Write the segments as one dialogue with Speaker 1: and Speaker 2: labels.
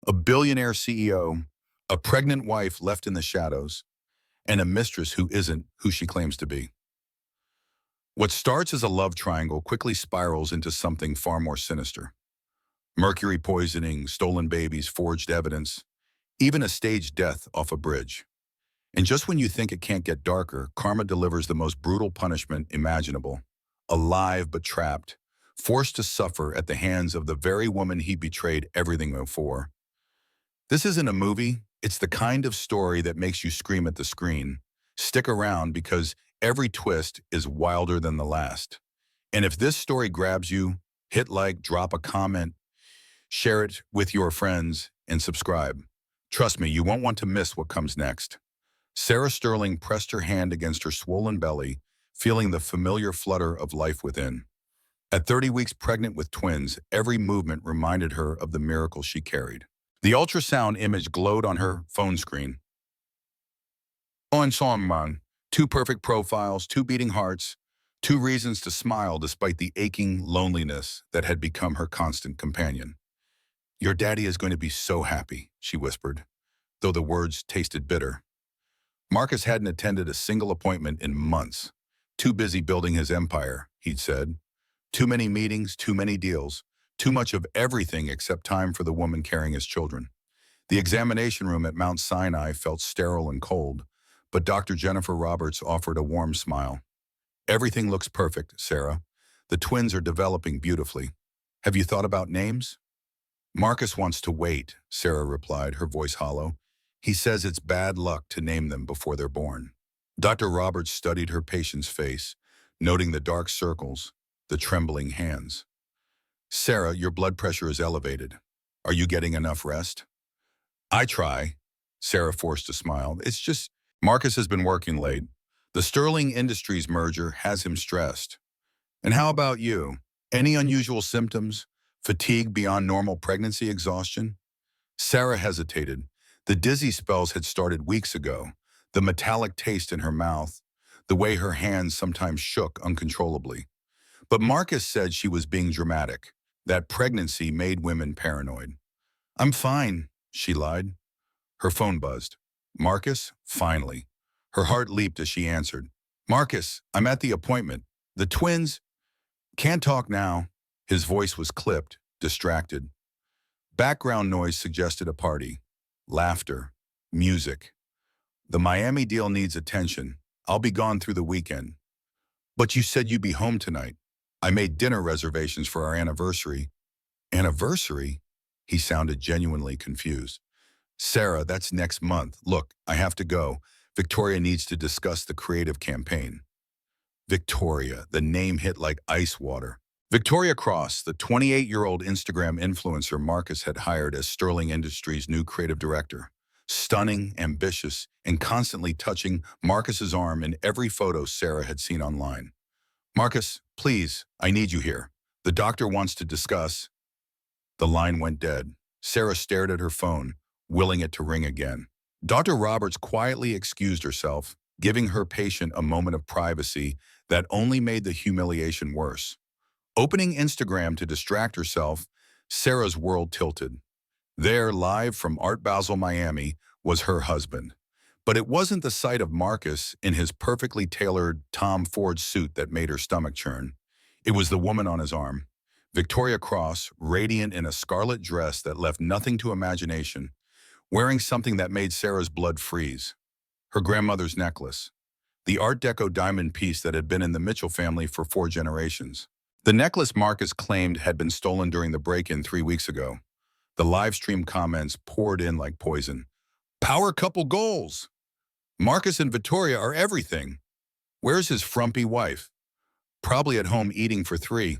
Speaker 1: A billionaire CEO, a pregnant wife left in the shadows, and a mistress who isn't who she claims to be. What starts as a love triangle quickly spirals into something far more sinister. Mercury poisoning, stolen babies, forged evidence, even a staged death off a bridge. And just when you think it can't get darker, karma delivers the most brutal punishment imaginable. Alive but trapped, forced to suffer at the hands of the very woman he betrayed everything for. This isn't a movie, it's the kind of story that makes you scream at the screen. Stick around because every twist is wilder than the last. And if this story grabs you, hit like, drop a comment, share it with your friends, and subscribe. Trust me, you won't want to miss what comes next. Sarah Sterling pressed her hand against her swollen belly, feeling the familiar flutter of life within. At 30 weeks pregnant with twins, every movement reminded her of the miracle she carried. The ultrasound image glowed on her phone screen. Ensemble, two perfect profiles, two beating hearts, two reasons to smile despite the aching loneliness that had become her constant companion. "Your daddy is going to be so happy," she whispered, though the words tasted bitter. Marcus hadn't attended a single appointment in months. Too busy building his empire, he'd said. Too many meetings, too many deals, too much of everything except time for the woman carrying his children. The examination room at Mount Sinai felt sterile and cold, but Dr. Jennifer Roberts offered a warm smile. "Everything looks perfect, Sarah. The twins are developing beautifully. Have you thought about names?" "Marcus wants to wait," Sarah replied, her voice hollow. "He says it's bad luck to name them before they're born." Dr. Roberts studied her patient's face, noting the dark circles, the trembling hands. "Sarah, your blood pressure is elevated. Are you getting enough rest?" "I try." Sarah forced a smile. "It's just, Marcus has been working late. The Sterling Industries merger has him stressed. And how about you? Any unusual symptoms? Fatigue beyond normal pregnancy exhaustion?" Sarah hesitated. The dizzy spells had started weeks ago, the metallic taste in her mouth, the way her hands sometimes shook uncontrollably. But Marcus said she was being dramatic, that pregnancy made women paranoid. "I'm fine," she lied. Her phone buzzed. "Marcus?" Finally. Her heart leaped as she answered. "Marcus, I'm at the appointment. The twins—" "Can't talk now." His voice was clipped, distracted. Background noise suggested a party. Laughter. Music. "The Miami deal needs attention. I'll be gone through the weekend." "But you said you'd be home tonight." "I made dinner reservations for our anniversary." "Anniversary?" He sounded genuinely confused. "Sarah, that's next month. Look, I have to go. Victoria needs to discuss the creative campaign." Victoria, the name hit like ice water. Victoria Cross, the 28-year-old Instagram influencer Marcus had hired as Sterling Industries' new creative director. Stunning, ambitious, and constantly touching Marcus's arm in every photo Sarah had seen online. "Marcus, please, I need you here. The doctor wants to discuss." The line went dead. Sarah stared at her phone, willing it to ring again. Dr. Roberts quietly excused herself, giving her patient a moment of privacy that only made the humiliation worse. Opening Instagram to distract herself, Sarah's world tilted. There, live from Art Basel, Miami, was her husband. But it wasn't the sight of Marcus in his perfectly tailored Tom Ford suit that made her stomach churn. It was the woman on his arm. Victoria Cross, radiant in a scarlet dress that left nothing to imagination, wearing something that made Sarah's blood freeze. Her grandmother's necklace. The Art Deco diamond piece that had been in the Mitchell family for 4 generations. The necklace Marcus claimed had been stolen during the break-in 3 weeks ago. The live stream comments poured in like poison. "Power couple goals! Marcus and Victoria are everything. Where's his frumpy wife? Probably at home eating for 3.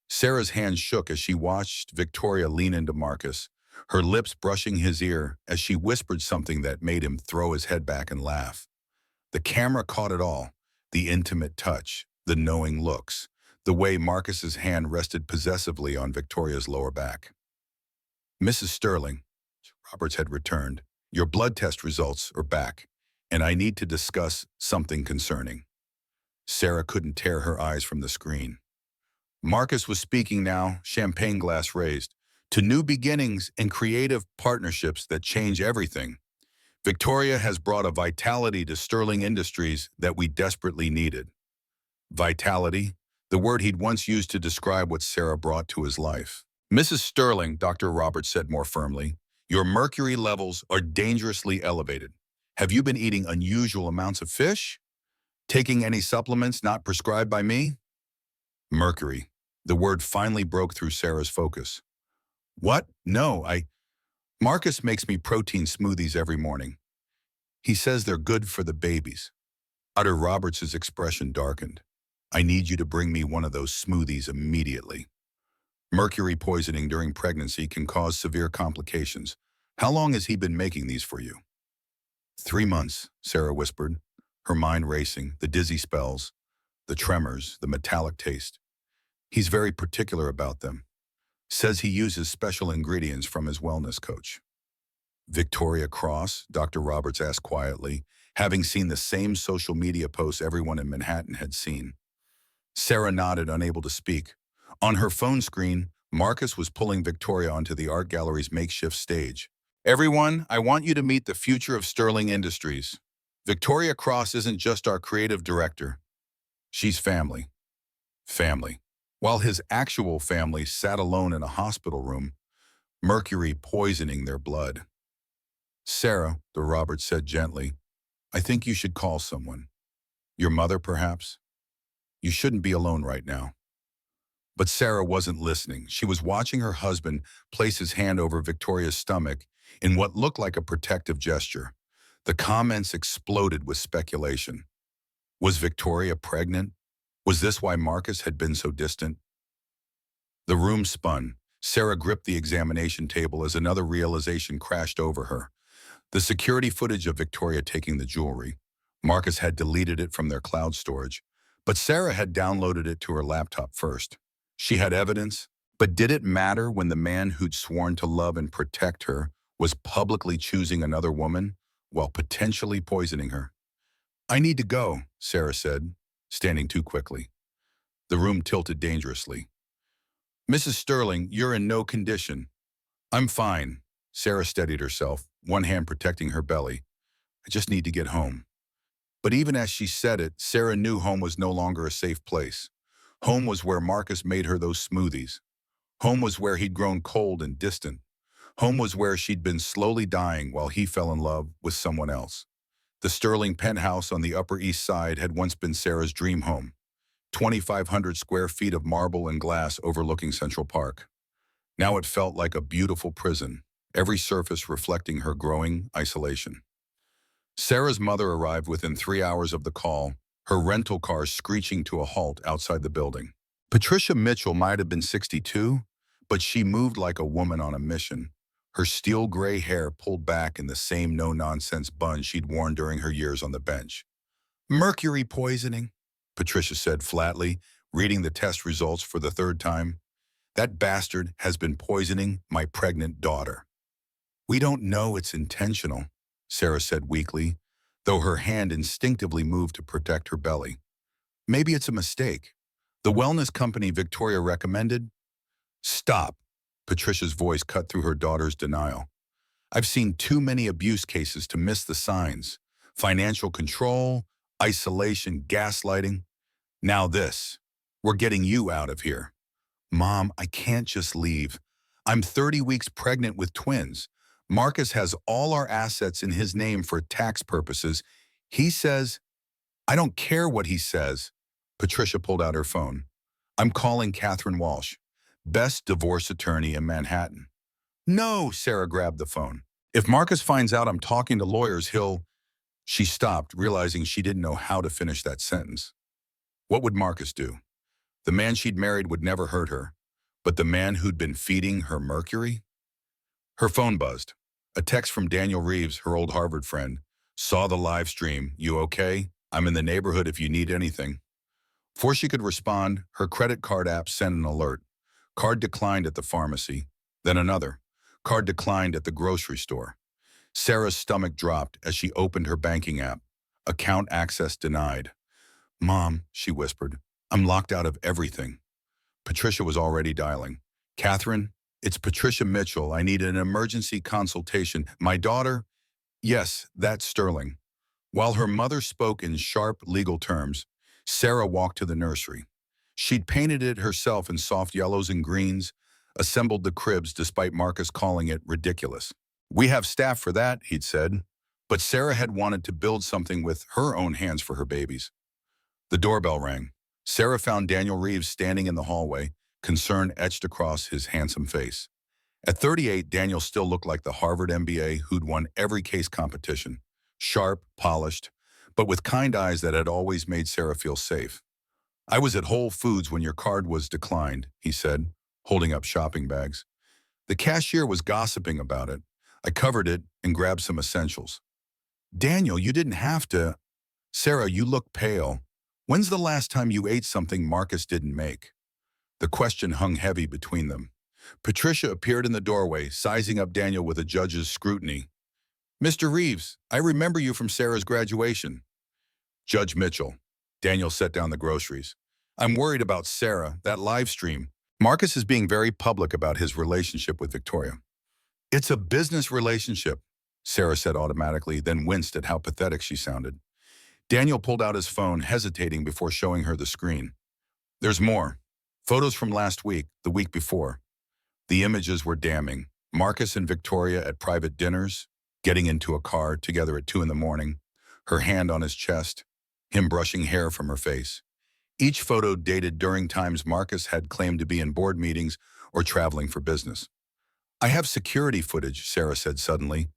Speaker 1: Sarah's hand shook as she watched Victoria lean into Marcus, her lips brushing his ear as she whispered something that made him throw his head back and laugh. The camera caught it all, the intimate touch, the knowing looks, the way Marcus's hand rested possessively on Victoria's lower back. "Mrs. Sterling," Roberts had returned, "your blood test results are back, and I need to discuss something concerning." Sarah couldn't tear her eyes from the screen. Marcus was speaking now, champagne glass raised. to new beginnings and creative partnerships that change everything. Victoria has brought a vitality to Sterling Industries that we desperately needed. Vitality, the word he'd once used to describe what Sarah brought to his life. Mrs. Sterling, Dr. Roberts said more firmly, your mercury levels are dangerously elevated. Have you been eating unusual amounts of fish? Taking any supplements not prescribed by me? Mercury. The word finally broke through Sarah's focus. What? No, Marcus makes me protein smoothies every morning. He says they're good for the babies. Dr. Roberts' expression darkened. I need you to bring me one of those smoothies immediately. Mercury poisoning during pregnancy can cause severe complications. How long has he been making these for you? 3 months, Sarah whispered, her mind racing, the dizzy spells, the tremors, the metallic taste. He's very particular about them. Says he uses special ingredients from his wellness coach. Victoria Cross, Dr. Roberts asked quietly, having seen the same social media posts everyone in Manhattan had seen. Sarah nodded, unable to speak. On her phone screen, Marcus was pulling Victoria onto the art gallery's makeshift stage. Everyone, I want you to meet the future of Sterling Industries. Victoria Cross isn't just our creative director. She's family. Family. While his actual family sat alone in a hospital room, mercury poisoning their blood. Sarah, the Roberts said gently, I think you should call someone. Your mother, perhaps? You shouldn't be alone right now. But Sarah wasn't listening. She was watching her husband place his hand over Victoria's stomach in what looked like a protective gesture. The comments exploded with speculation. Was Victoria pregnant? Was this why Marcus had been so distant? The room spun. Sarah gripped the examination table as another realization crashed over her. The security footage of Victoria taking the jewelry. Marcus had deleted it from their cloud storage, but Sarah had downloaded it to her laptop first. She had evidence, but did it matter when the man who'd sworn to love and protect her was publicly choosing another woman while potentially poisoning her? I need to go, Sarah said, standing too quickly. The room tilted dangerously. Mrs. Sterling, you're in no condition. I'm fine. Sarah steadied herself, one hand protecting her belly. I just need to get home. But even as she said it, Sarah knew home was no longer a safe place. Home was where Marcus made her those smoothies. Home was where he'd grown cold and distant. Home was where she'd been slowly dying while he fell in love with someone else. The Sterling penthouse on the Upper East Side had once been Sarah's dream home. 2,500 square feet of marble and glass overlooking Central Park. Now it felt like a beautiful prison, every surface reflecting her growing isolation. Sarah's mother arrived within 3 hours of the call, her rental car screeching to a halt outside the building. Patricia Mitchell might have been 62, but she moved like a woman on a mission, her steel gray hair pulled back in the same no-nonsense bun she'd worn during her years on the bench. Mercury poisoning, Patricia said flatly, reading the test results for the third time. That bastard has been poisoning my pregnant daughter. We don't know it's intentional, Sarah said weakly, though her hand instinctively moved to protect her belly. Maybe it's a mistake. The wellness company Victoria recommended? Stop, Patricia's voice cut through her daughter's denial. I've seen too many abuse cases to miss the signs. Financial control, isolation, gaslighting. Now this. We're getting you out of here. Mom, I can't just leave. I'm 30 weeks pregnant with twins. Marcus has all our assets in his name for tax purposes. He says, I don't care what he says. Patricia pulled out her phone. I'm calling Catherine Walsh, best divorce attorney in Manhattan. No, Sarah grabbed the phone. If Marcus finds out I'm talking to lawyers, he'll... She stopped, realizing she didn't know how to finish that sentence. What would Marcus do? The man she'd married would never hurt her, but the man who'd been feeding her mercury? Her phone buzzed. A text from Daniel Reeves, her old Harvard friend. Saw the live stream. You okay? I'm in the neighborhood if you need anything. Before she could respond, her credit card app sent an alert. Card declined at the pharmacy. Then another. Card declined at the grocery store. Sarah's stomach dropped as she opened her banking app. Account access denied. Mom, she whispered, I'm locked out of everything. Patricia was already dialing. Catherine, It's Patricia Mitchell. I need an emergency consultation. My daughter? Yes, that's Sterling. While her mother spoke in sharp legal terms, Sarah walked to the nursery. She'd painted it herself in soft yellows and greens, assembled the cribs despite Marcus calling it ridiculous. We have staff for that, he'd said. But Sarah had wanted to build something with her own hands for her babies. The doorbell rang. Sarah found Daniel Reeves standing in the hallway, concern etched across his handsome face. At 38, Daniel still looked like the Harvard MBA who'd won every case competition. Sharp, polished, but with kind eyes that had always made Sarah feel safe. I was at Whole Foods when your card was declined, he said, holding up shopping bags. The cashier was gossiping about it. I covered it and grabbed some essentials. Daniel, you didn't have to. Sarah, you look pale. When's the last time you ate something Marcus didn't make? The question hung heavy between them. Patricia appeared in the doorway, sizing up Daniel with a judge's scrutiny. Mr. Reeves, I remember you from Sarah's graduation. Judge Mitchell. Daniel set down the groceries. I'm worried about Sarah, that live stream. Marcus is being very public about his relationship with Victoria. It's a business relationship, Sarah said automatically, then winced at how pathetic she sounded. Daniel pulled out his phone, hesitating before showing her the screen. There's more. Photos from last week, the week before. The images were damning. Marcus and Victoria at private dinners, getting into a car together at 2 a.m, her hand on his chest, him brushing hair from her face. Each photo dated during times Marcus had claimed to be in board meetings or traveling for business. I have security footage, Sarah said suddenly.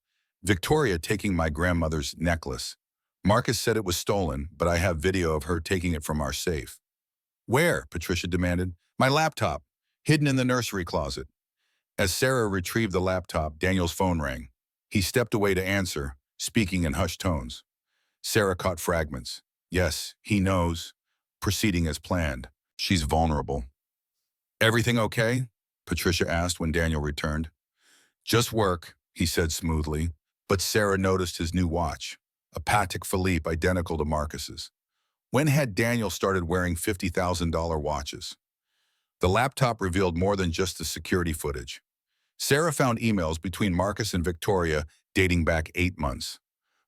Speaker 1: Victoria taking my grandmother's necklace. Marcus said it was stolen, but I have video of her taking it from our safe. Where? Patricia demanded. My laptop, hidden in the nursery closet. As Sarah retrieved the laptop, Daniel's phone rang. He stepped away to answer, speaking in hushed tones. Sarah caught fragments. Yes, he knows. Proceeding as planned. She's vulnerable. Everything okay? Patricia asked when Daniel returned. Just work, he said smoothly, but Sarah noticed his new watch, a Patek Philippe identical to Marcus's. When had Daniel started wearing $50,000 watches? The laptop revealed more than just the security footage. Sarah found emails between Marcus and Victoria dating back 8 months.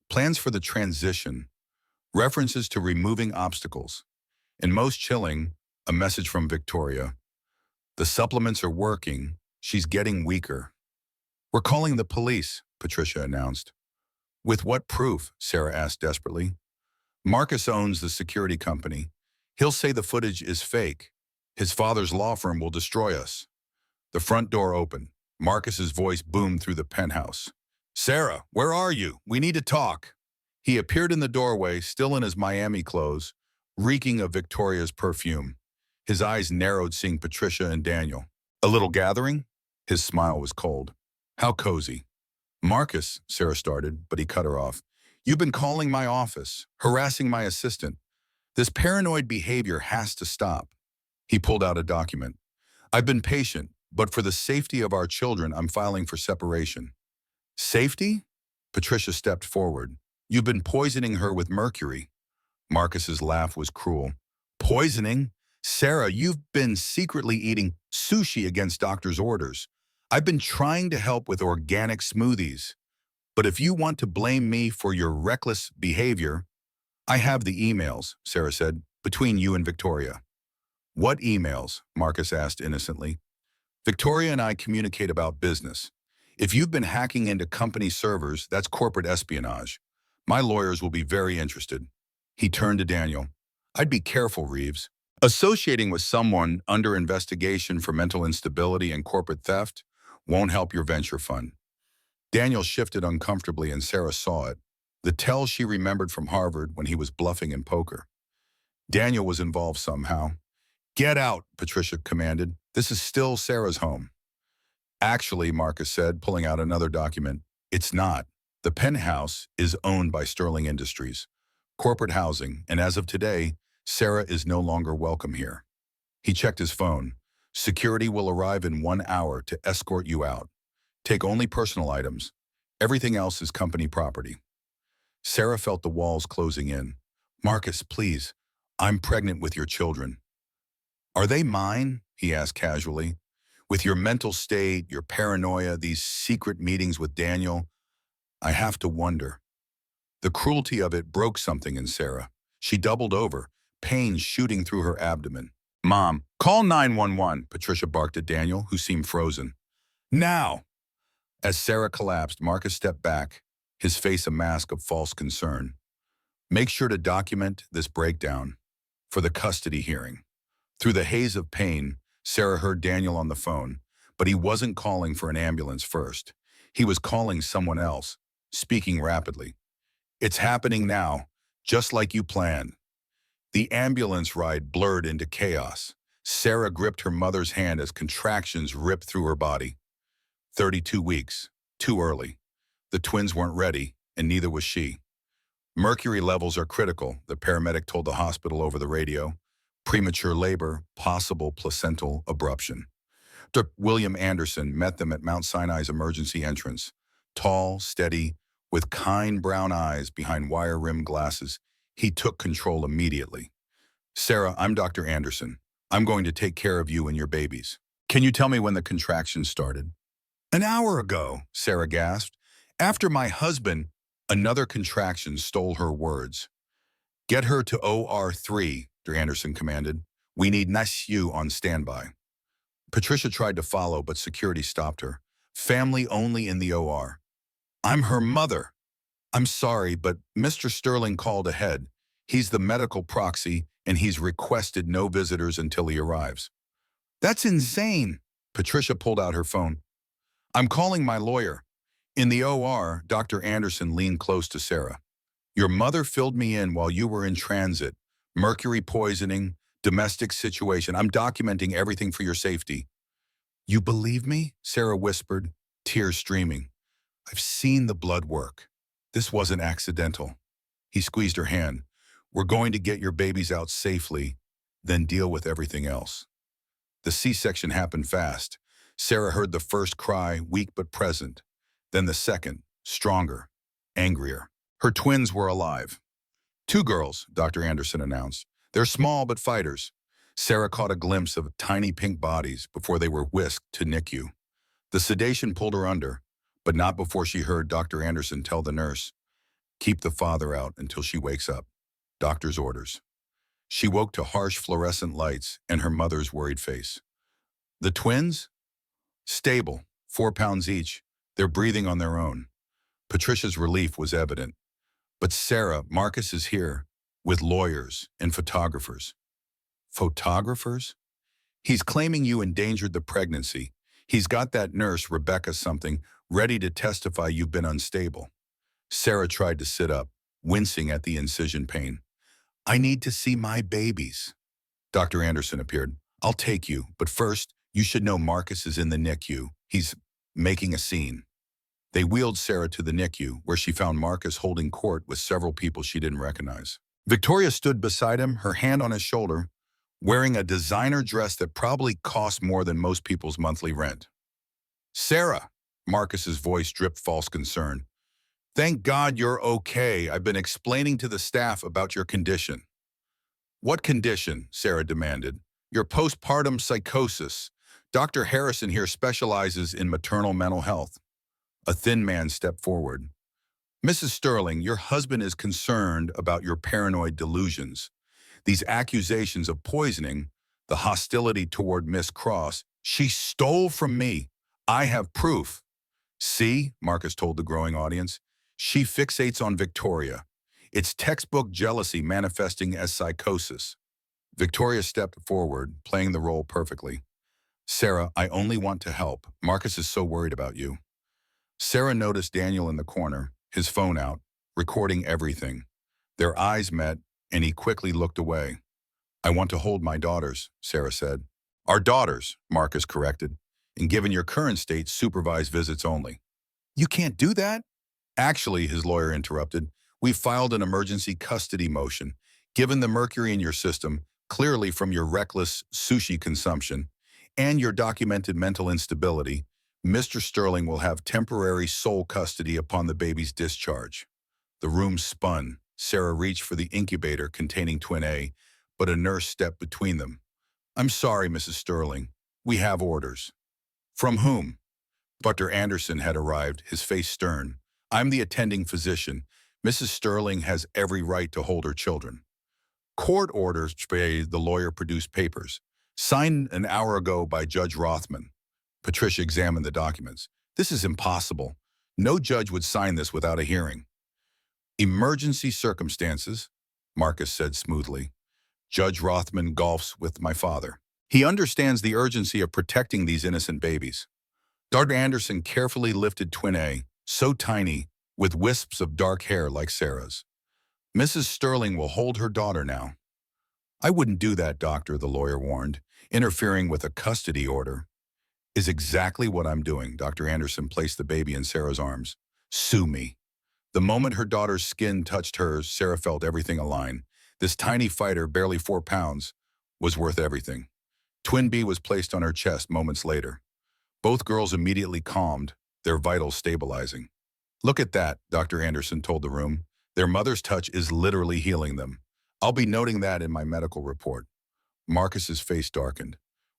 Speaker 1: Plans for the transition, references to removing obstacles, and most chilling, a message from Victoria. The supplements are working. She's getting weaker. We're calling the police, Patricia announced. With what proof? Sarah asked desperately. Marcus owns the security company. He'll say the footage is fake. His father's law firm will destroy us. The front door opened. Marcus's voice boomed through the penthouse. Sarah, where are you? We need to talk. He appeared in the doorway, still in his Miami clothes, reeking of Victoria's perfume. His eyes narrowed, seeing Patricia and Daniel. A little gathering? His smile was cold. How cozy. Marcus, Sarah started, but he cut her off. You've been calling my office, harassing my assistant. This paranoid behavior has to stop. He pulled out a document. I've been patient, but for the safety of our children, I'm filing for separation. Safety? Patricia stepped forward. You've been poisoning her with mercury. Marcus's laugh was cruel. Poisoning? Sarah, you've been secretly eating sushi against doctor's orders. I've been trying to help with organic smoothies. But if you want to blame me for your reckless behavior, I have the emails, Sarah said, between you and Victoria. What emails? Marcus asked innocently. Victoria and I communicate about business. If you've been hacking into company servers, that's corporate espionage. My lawyers will be very interested. He turned to Daniel. I'd be careful, Reeves. Associating with someone under investigation for mental instability and corporate theft won't help your venture fund. Daniel shifted uncomfortably and Sarah saw it. The tell she remembered from Harvard when he was bluffing in poker. Daniel was involved somehow. Get out, Patricia commanded. This is still Sarah's home. Actually, Marcus said, pulling out another document, it's not. The penthouse is owned by Sterling Industries, corporate housing, and as of today, Sarah is no longer welcome here. He checked his phone. Security will arrive in 1 hour to escort you out. Take only personal items. Everything else is company property. Sarah felt the walls closing in. Marcus, please, I'm pregnant with your children. Are they mine? He asked casually. With your mental state, your paranoia, these secret meetings with Daniel, I have to wonder. The cruelty of it broke something in Sarah. She doubled over, pain shooting through her abdomen. Mom, call 911, Patricia barked at Daniel, who seemed frozen. Now! As Sarah collapsed, Marcus stepped back, his face a mask of false concern. Make sure to document this breakdown for the custody hearing. Through the haze of pain, Sarah heard Daniel on the phone, but he wasn't calling for an ambulance first. He was calling someone else, speaking rapidly. It's happening now, just like you planned. The ambulance ride blurred into chaos. Sarah gripped her mother's hand as contractions ripped through her body. 32 weeks, too early. The twins weren't ready, and neither was she. Mercury levels are critical, the paramedic told the hospital over the radio. Premature labor, possible placental abruption. Dr. William Anderson met them at Mount Sinai's emergency entrance. Tall, steady, with kind brown eyes behind wire-rimmed glasses, he took control immediately. Sarah, I'm Dr. Anderson. I'm going to take care of you and your babies. Can you tell me when the contractions started? An hour ago, Sarah gasped. After my husband, another contraction stole her words. Get her to OR3, Dr. Anderson commanded. We need NICU on standby. Patricia tried to follow, but security stopped her. Family only in the OR. I'm her mother. I'm sorry, but Mr. Sterling called ahead. He's the medical proxy, and he's requested no visitors until he arrives. That's insane. Patricia pulled out her phone. I'm calling my lawyer. In the OR, Dr. Anderson leaned close to Sarah. Your mother filled me in while you were in transit. Mercury poisoning, domestic situation. I'm documenting everything for your safety. You believe me? Sarah whispered, tears streaming. I've seen the blood work. This wasn't accidental. He squeezed her hand. We're going to get your babies out safely, then deal with everything else. The C-section happened fast. Sarah heard the first cry, weak but present. Then the second, stronger, angrier. Her twins were alive. 2 girls, Dr. Anderson announced. They're small but fighters. Sarah caught a glimpse of tiny pink bodies before they were whisked to NICU. The sedation pulled her under, but not before she heard Dr. Anderson tell the nurse, keep the father out until she wakes up. Doctor's orders. She woke to harsh fluorescent lights and her mother's worried face. The twins? Stable, 4 pounds each. They're breathing on their own. Patricia's relief was evident. But Sarah, Marcus is here, with lawyers and photographers. Photographers? He's claiming you endangered the pregnancy. He's got that nurse, Rebecca something, ready to testify you've been unstable. Sarah tried to sit up, wincing at the incision pain. I need to see my babies. Dr. Anderson appeared. I'll take you, but first, you should know Marcus is in the NICU. He's making a scene. They wheeled Sarah to the NICU, where she found Marcus holding court with several people she didn't recognize. Victoria stood beside him, her hand on his shoulder, wearing a designer dress that probably cost more than most people's monthly rent. Sarah, Marcus's voice dripped false concern. Thank God you're okay. I've been explaining to the staff about your condition. What condition? Sarah demanded. Your postpartum psychosis. Dr. Harrison here specializes in maternal mental health. A thin man stepped forward. Mrs. Sterling, your husband is concerned about your paranoid delusions. These accusations of poisoning, the hostility toward Miss Cross, she stole from me. I have proof. See, Marcus told the growing audience, she fixates on Victoria. It's textbook jealousy manifesting as psychosis. Victoria stepped forward, playing the role perfectly. Sarah, I only want to help. Marcus is so worried about you. Sarah noticed Daniel in the corner, his phone out, recording everything. Their eyes met, and he quickly looked away. I want to hold my daughters, Sarah said. Our daughters, Marcus corrected, and given your current state, supervised visits only. You can't do that? Actually, his lawyer interrupted, we filed an emergency custody motion. Given the mercury in your system, clearly from your reckless sushi consumption, and your documented mental instability, Mr. Sterling will have temporary sole custody upon the baby's discharge. The room spun. Sarah reached for the incubator containing twin A, but a nurse stepped between them. I'm sorry, Mrs. Sterling. We have orders. From whom? Dr. Anderson had arrived, his face stern. I'm the attending physician. Mrs. Sterling has every right to hold her children. Court orders, the lawyer produced papers. Signed an hour ago by Judge Rothman. Patricia examined the documents. This is impossible. No judge would sign this without a hearing. Emergency circumstances, Marcus said smoothly. Judge Rothman golfs with my father. He understands the urgency of protecting these innocent babies. Dr. Anderson carefully lifted twin A, so tiny, with wisps of dark hair like Sarah's. Mrs. Sterling will hold her daughter now. I wouldn't do that, doctor, the lawyer warned, interfering with a custody order. Is exactly what I'm doing. Dr. Anderson placed the baby in Sarah's arms. Sue me. The moment her daughter's skin touched hers, Sarah felt everything align. This tiny fighter, barely 4 pounds, was worth everything. Twin B was placed on her chest moments later. Both girls immediately calmed, their vitals stabilizing. Look at that, Dr. Anderson told the room. Their mother's touch is literally healing them. I'll be noting that in my medical report. Marcus's face darkened.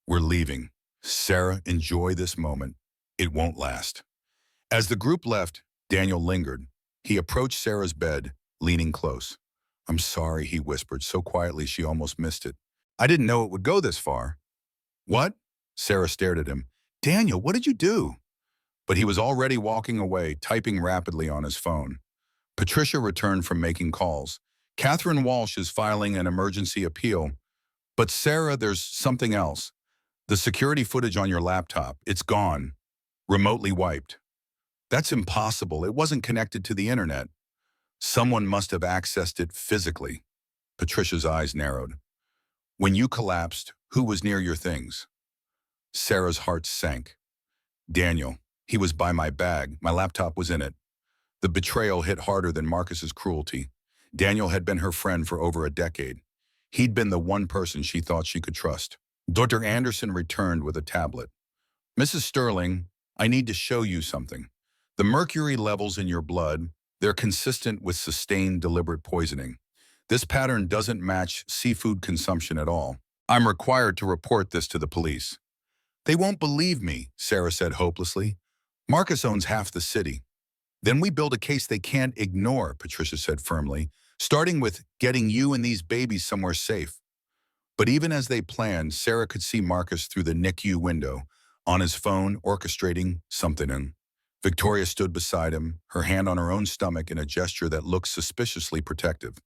Speaker 1: We're leaving. Sarah, enjoy this moment. It won't last. As the group left, Daniel lingered. He approached Sarah's bed, leaning close. I'm sorry, he whispered so quietly she almost missed it. I didn't know it would go this far. What? Sarah stared at him. Daniel, what did you do? But he was already walking away, typing rapidly on his phone. Patricia returned from making calls. Catherine Walsh is filing an emergency appeal. But Sarah, there's something else. The security footage on your laptop, it's gone. Remotely wiped. That's impossible. It wasn't connected to the internet. Someone must have accessed it physically. Patricia's eyes narrowed. When you collapsed, who was near your things? Sarah's heart sank. Daniel. He was by my bag. My laptop was in it. The betrayal hit harder than Marcus's cruelty. Daniel had been her friend for over a decade. He'd been the one person she thought she could trust. Dr. Anderson returned with a tablet. Mrs. Sterling, I need to show you something. The mercury levels in your blood, they're consistent with sustained deliberate poisoning. This pattern doesn't match seafood consumption at all. I'm required to report this to the police. They won't believe me, Sarah said hopelessly. Marcus owns half the city. Then we build a case they can't ignore, Patricia said firmly, starting with getting you and these babies somewhere safe. But even as they planned, Sarah could see Marcus through the NICU window, on his phone, orchestrating something. Victoria stood beside him, her hand on her own stomach in a gesture that looked suspiciously protective.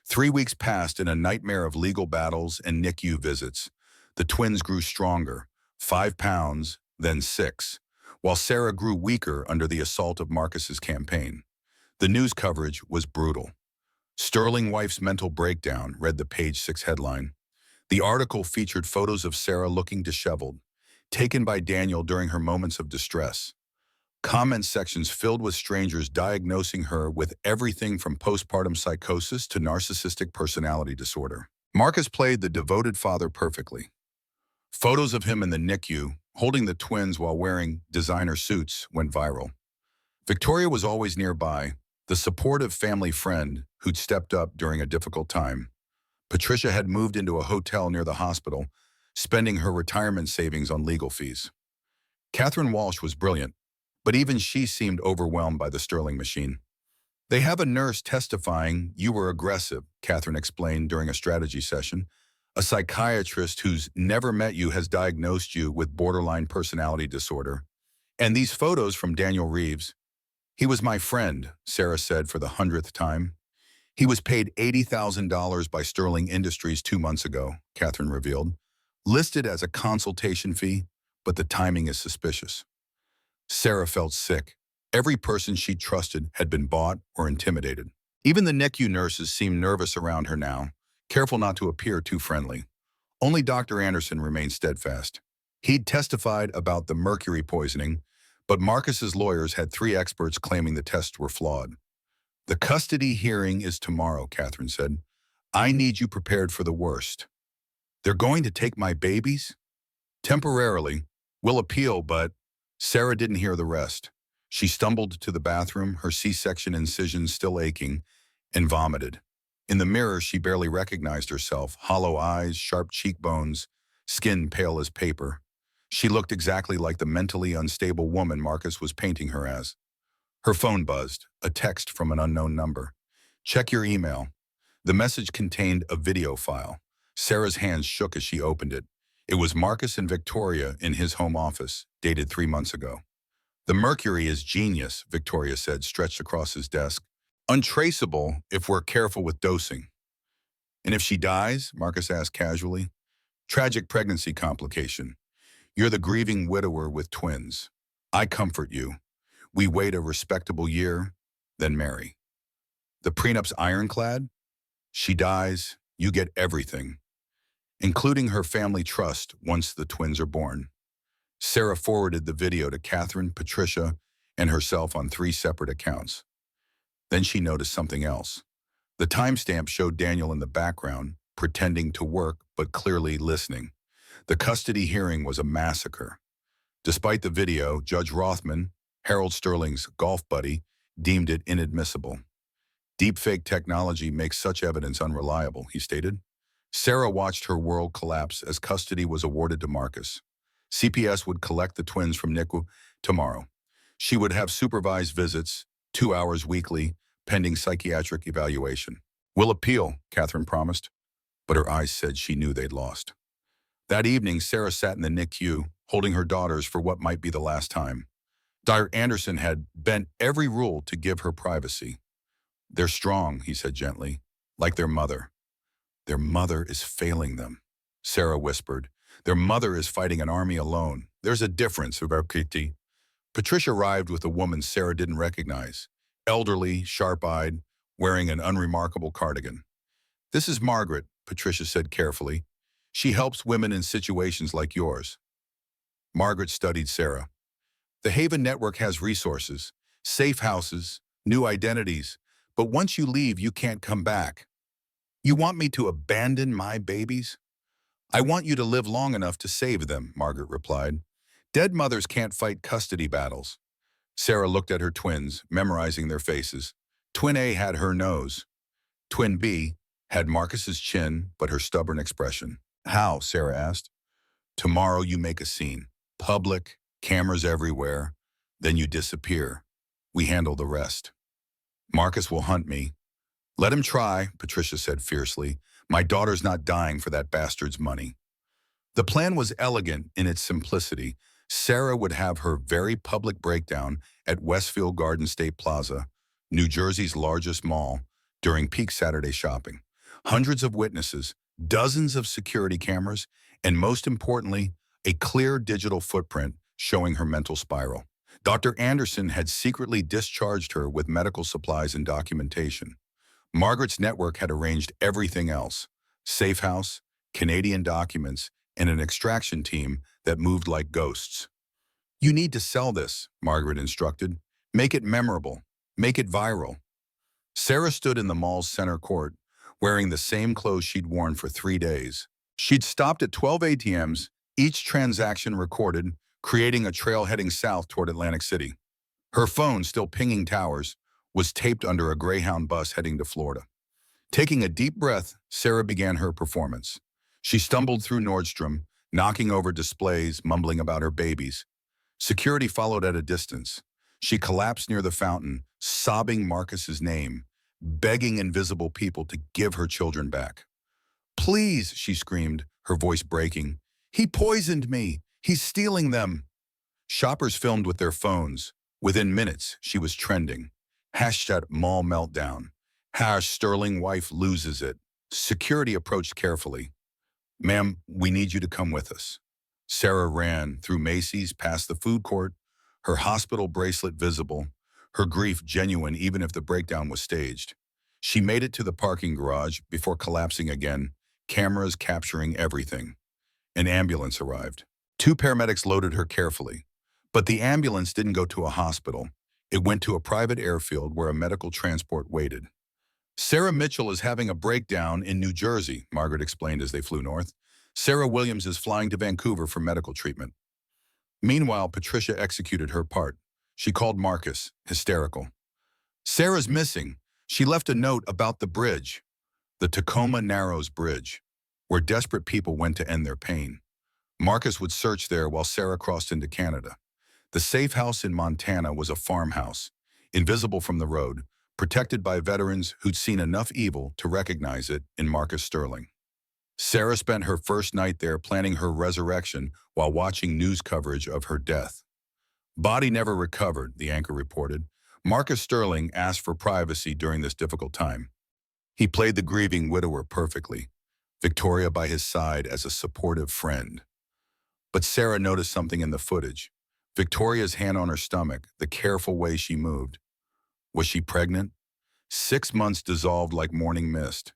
Speaker 1: 3 weeks passed in a nightmare of legal battles and NICU visits. The twins grew stronger, 5 pounds, then 6, while Sarah grew weaker under the assault of Marcus's campaign. The news coverage was brutal. Sterling wife's mental breakdown, read the page 6 headline. The article featured photos of Sarah looking disheveled, taken by Daniel during her moments of distress. Comment sections filled with strangers diagnosing her with everything from postpartum psychosis to narcissistic personality disorder. Marcus played the devoted father perfectly. Photos of him in the NICU, holding the twins while wearing designer suits, went viral. Victoria was always nearby, the supportive family friend who'd stepped up during a difficult time. Patricia had moved into a hotel near the hospital, spending her retirement savings on legal fees. Catherine Walsh was brilliant, but even she seemed overwhelmed by the Sterling machine. They have a nurse testifying you were aggressive, Catherine explained during a strategy session. A psychiatrist who's never met you has diagnosed you with borderline personality disorder. And these photos from Daniel Reeves. He was my friend, Sarah said for the 100th time. He was paid $80,000 by Sterling Industries 2 months ago, Catherine revealed. Listed as a consultation fee, but the timing is suspicious. Sarah felt sick. Every person she trusted had been bought or intimidated. Even the NICU nurses seemed nervous around her now, careful not to appear too friendly. Only Dr. Anderson remained steadfast. He'd testified about the mercury poisoning, but Marcus's lawyers had 3 experts claiming the tests were flawed. The custody hearing is tomorrow, Catherine said. I need you prepared for the worst. They're going to take my babies? Temporarily. We'll appeal, but Sarah didn't hear the rest. She stumbled to the bathroom, her C-section incisions still aching, and vomited. In the mirror, she barely recognized herself, hollow eyes, sharp cheekbones, skin pale as paper. She looked exactly like the mentally unstable woman Marcus was painting her as. Her phone buzzed, a text from an unknown number. Check your email. The message contained a video file. Sarah's hands shook as she opened it. It was Marcus and Victoria in his home office, dated 3 months ago. The mercury is genius, Victoria said, stretched across his desk. Untraceable if we're careful with dosing. And if she dies? Marcus asked casually. Tragic pregnancy complication. You're the grieving widower with twins. I comfort you. We wait a respectable year, then marry. The prenup's ironclad? She dies, you get everything, including her family trust once the twins are born. Sarah forwarded the video to Catherine, Patricia, and herself on 3 separate accounts. Then she noticed something else. The timestamp showed Daniel in the background, pretending to work but clearly listening. The custody hearing was a massacre. Despite the video, Judge Rothman, Harold Sterling's golf buddy, deemed it inadmissible. Deepfake technology makes such evidence unreliable, he stated. Sarah watched her world collapse as custody was awarded to Marcus. CPS would collect the twins from NICU tomorrow. She would have supervised visits, 2 hours weekly, pending psychiatric evaluation. We'll appeal, Catherine promised, but her eyes said she knew they'd lost. That evening, Sarah sat in the NICU, holding her daughters for what might be the last time. Dr. Anderson had bent every rule to give her privacy. They're strong, he said gently, like their mother. Their mother is failing them, Sarah whispered. Their mother is fighting an army alone. There's a difference, Kitty. Patricia arrived with a woman Sarah didn't recognize, elderly, sharp-eyed, wearing an unremarkable cardigan. This is Margaret, Patricia said carefully. She helps women in situations like yours. Margaret studied Sarah. The Haven Network has resources, safe houses, new identities, but once you leave, you can't come back. You want me to abandon my babies? I want you to live long enough to save them, Margaret replied. Dead mothers can't fight custody battles. Sarah looked at her twins, memorizing their faces. Twin A had her nose. Twin B had Marcus's chin, but her stubborn expression. How? Sarah asked. Tomorrow you make a scene. Public, cameras everywhere. Then you disappear. We handle the rest. Marcus will hunt me. Let him try, Patricia said fiercely. My daughter's not dying for that bastard's money. The plan was elegant in its simplicity. Sarah would have her very public breakdown at Westfield Garden State Plaza, New Jersey's largest mall, during peak Saturday shopping. Hundreds of witnesses, dozens of security cameras, and most importantly, a clear digital footprint showing her mental spiral. Dr. Anderson had secretly discharged her with medical supplies and documentation. Margaret's network had arranged everything else: safe house, Canadian documents, and an extraction team that moved like ghosts. You need to sell this, Margaret instructed. Make it memorable. Make it viral. Sarah stood in the mall's center court, wearing the same clothes she'd worn for 3 days. She'd stopped at 12 ATMs, each transaction recorded, creating a trail heading south toward Atlantic City. Her phone, still pinging towers, was taped under a Greyhound bus heading to Florida. Taking a deep breath, Sarah began her performance. She stumbled through Nordstrom, knocking over displays, mumbling about her babies. Security followed at a distance. She collapsed near the fountain, sobbing Marcus's name, begging invisible people to give her children back. Please, she screamed, her voice breaking. He poisoned me. He's stealing them. Shoppers filmed with their phones. Within minutes, she was trending. Hashtag mall meltdown. Sterling wife loses it. Security approached carefully. Ma'am, we need you to come with us. Sarah ran through Macy's past the food court, her hospital bracelet visible, her grief genuine even if the breakdown was staged. She made it to the parking garage before collapsing again, cameras capturing everything. An ambulance arrived. 2 paramedics loaded her carefully. But the ambulance didn't go to a hospital. It went to a private airfield where a medical transport waited. Sarah Mitchell is having a breakdown in New Jersey, Margaret explained as they flew north. Sarah Williams is flying to Vancouver for medical treatment. Meanwhile, Patricia executed her part. She called Marcus, hysterical. Sarah's missing. She left a note about the bridge, the Tacoma Narrows Bridge, where desperate people went to end their pain. Marcus would search there while Sarah crossed into Canada. The safe house in Montana was a farmhouse, invisible from the road, protected by veterans who'd seen enough evil to recognize it in Marcus Sterling. Sarah spent her first night there planning her resurrection while watching news coverage of her death. Body never recovered, the anchor reported. Marcus Sterling asked for privacy during this difficult time. He played the grieving widower perfectly, Victoria by his side as a supportive friend. But Sarah noticed something in the footage. Victoria's hand on her stomach, the careful way she moved. Was she pregnant? 6 months dissolved like morning mist.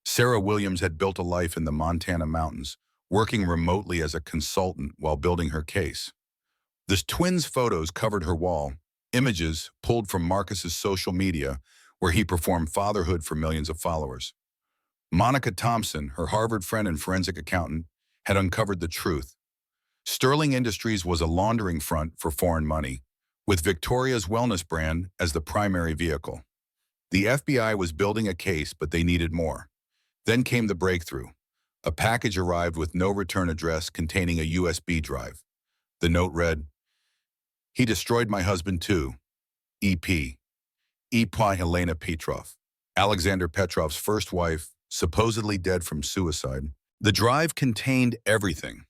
Speaker 1: Sarah Williams had built a life in the Montana mountains, working remotely as a consultant while building her case. The twins' photos covered her wall, images pulled from Marcus's social media, where he performed fatherhood for millions of followers. Monica Thompson, her Harvard friend and forensic accountant, had uncovered the truth. Sterling Industries was a laundering front for foreign money, with Victoria's wellness brand as the primary vehicle. The FBI was building a case, but they needed more. Then came the breakthrough. A package arrived with no return address containing a USB drive. The note read, "He destroyed my husband too. EP. E.P. Helena Petrov, Alexander Petrov's first wife, supposedly dead from suicide." The drive contained everything.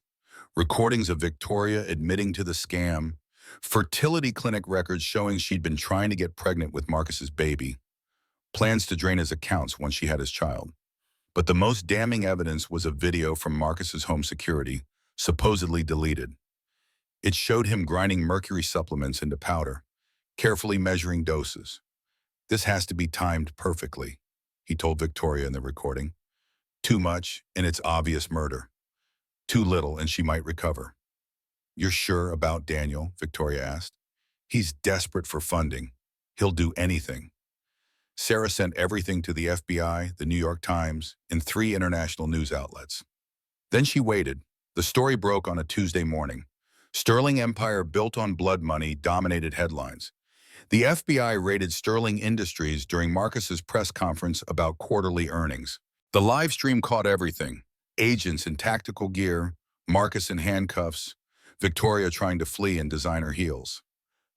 Speaker 1: Recordings of Victoria admitting to the scam, fertility clinic records showing she'd been trying to get pregnant with Marcus's baby, plans to drain his accounts once she had his child. But the most damning evidence was a video from Marcus's home security, supposedly deleted. It showed him grinding mercury supplements into powder, carefully measuring doses. "This has to be timed perfectly," he told Victoria in the recording. "Too much, and it's obvious murder. Too little, and she might recover." "You're sure about Daniel?" Victoria asked. "He's desperate for funding. He'll do anything." Sarah sent everything to the FBI, the New York Times, and 3 international news outlets. Then she waited. The story broke on a Tuesday morning. Sterling Empire built on blood money dominated headlines. The FBI raided Sterling Industries during Marcus's press conference about quarterly earnings. The live stream caught everything. Agents in tactical gear, Marcus in handcuffs, Victoria trying to flee in designer heels.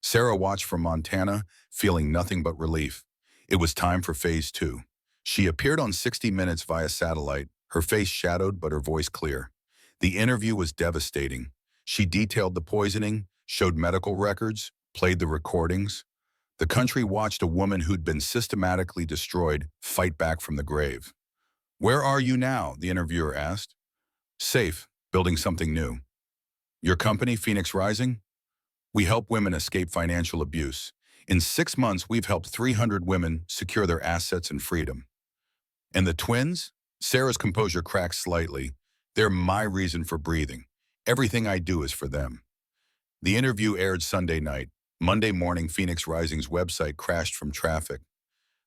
Speaker 1: Sarah watched from Montana, feeling nothing but relief. It was time for phase 2. She appeared on 60 Minutes via satellite, her face shadowed but her voice clear. The interview was devastating. She detailed the poisoning, showed medical records, played the recordings. The country watched a woman who'd been systematically destroyed fight back from the grave. "Where are you now?" the interviewer asked. "Safe, building something new." "Your company, Phoenix Rising?" "We help women escape financial abuse. In 6 months, we've helped 300 women secure their assets and freedom." "And the twins?" Sarah's composure cracked slightly. "They're my reason for breathing. Everything I do is for them." The interview aired Sunday night. Monday morning, Phoenix Rising's website crashed from traffic.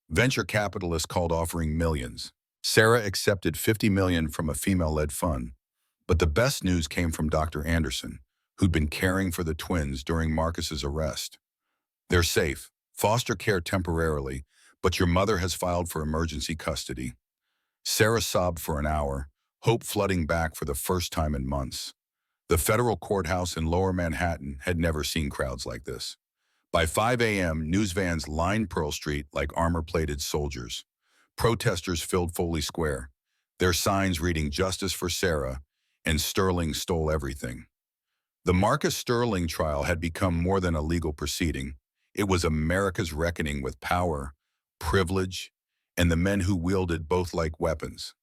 Speaker 1: Venture capitalists called offering millions. Sarah accepted $50 million from a female-led fund. But the best news came from Dr. Anderson, who'd been caring for the twins during Marcus's arrest. "They're safe. Foster care temporarily, but your mother has filed for emergency custody." Sarah sobbed for an hour, hope flooding back for the first time in months. The federal courthouse in Lower Manhattan had never seen crowds like this. By 5 a.m., news vans lined Pearl Street like armor-plated soldiers. Protesters filled Foley Square, their signs reading "Justice for Sarah" and "Sterling stole everything." The Marcus Sterling trial had become more than a legal proceeding. It was America's reckoning with power, privilege, and the men who wielded both like weapons.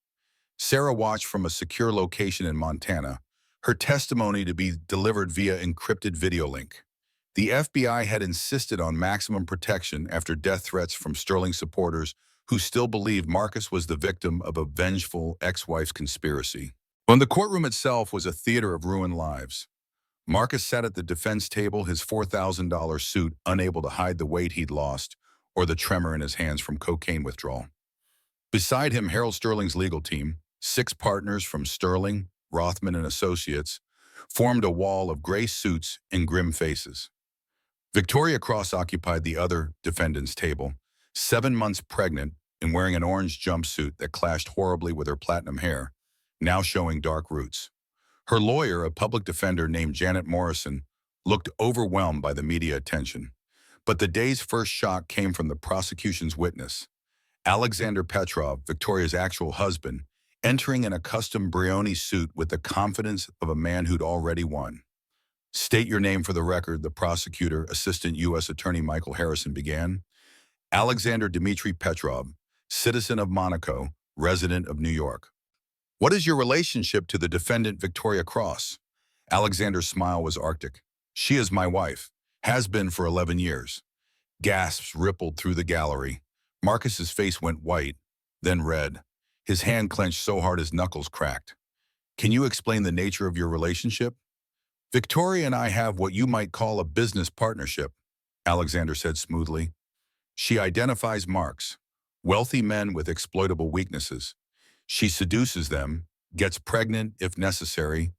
Speaker 1: Sarah watched from a secure location in Montana, her testimony to be delivered via encrypted video link. The FBI had insisted on maximum protection after death threats from Sterling supporters who still believed Marcus was the victim of a vengeful ex-wife's conspiracy. When the courtroom itself was a theater of ruined lives. Marcus sat at the defense table, his $4,000 suit unable to hide the weight he'd lost or the tremor in his hands from cocaine withdrawal. Beside him, Harold Sterling's legal team, 6 partners from Sterling, Rothman, and Associates, formed a wall of gray suits and grim faces. Victoria Cross occupied the other defendant's table, 7 months pregnant and wearing an orange jumpsuit that clashed horribly with her platinum hair, now showing dark roots. Her lawyer, a public defender named Janet Morrison, looked overwhelmed by the media attention. But the day's first shock came from the prosecution's witness, Alexander Petrov, Victoria's actual husband, entering in a custom Brioni suit with the confidence of a man who'd already won. "State your name for the record," the prosecutor, Assistant U.S. Attorney Michael Harrison began. "Alexander Dmitry Petrov, citizen of Monaco, resident of New York." "What is your relationship to the defendant Victoria Cross?" Alexander's smile was arctic. "She is my wife, has been for 11 years. Gasps rippled through the gallery. Marcus's face went white, then red. His hand clenched so hard his knuckles cracked. "Can you explain the nature of your relationship?" "Victoria and I have what you might call a business partnership," Alexander said smoothly. "She identifies marks, wealthy men with exploitable weaknesses. She seduces them, gets pregnant if necessary,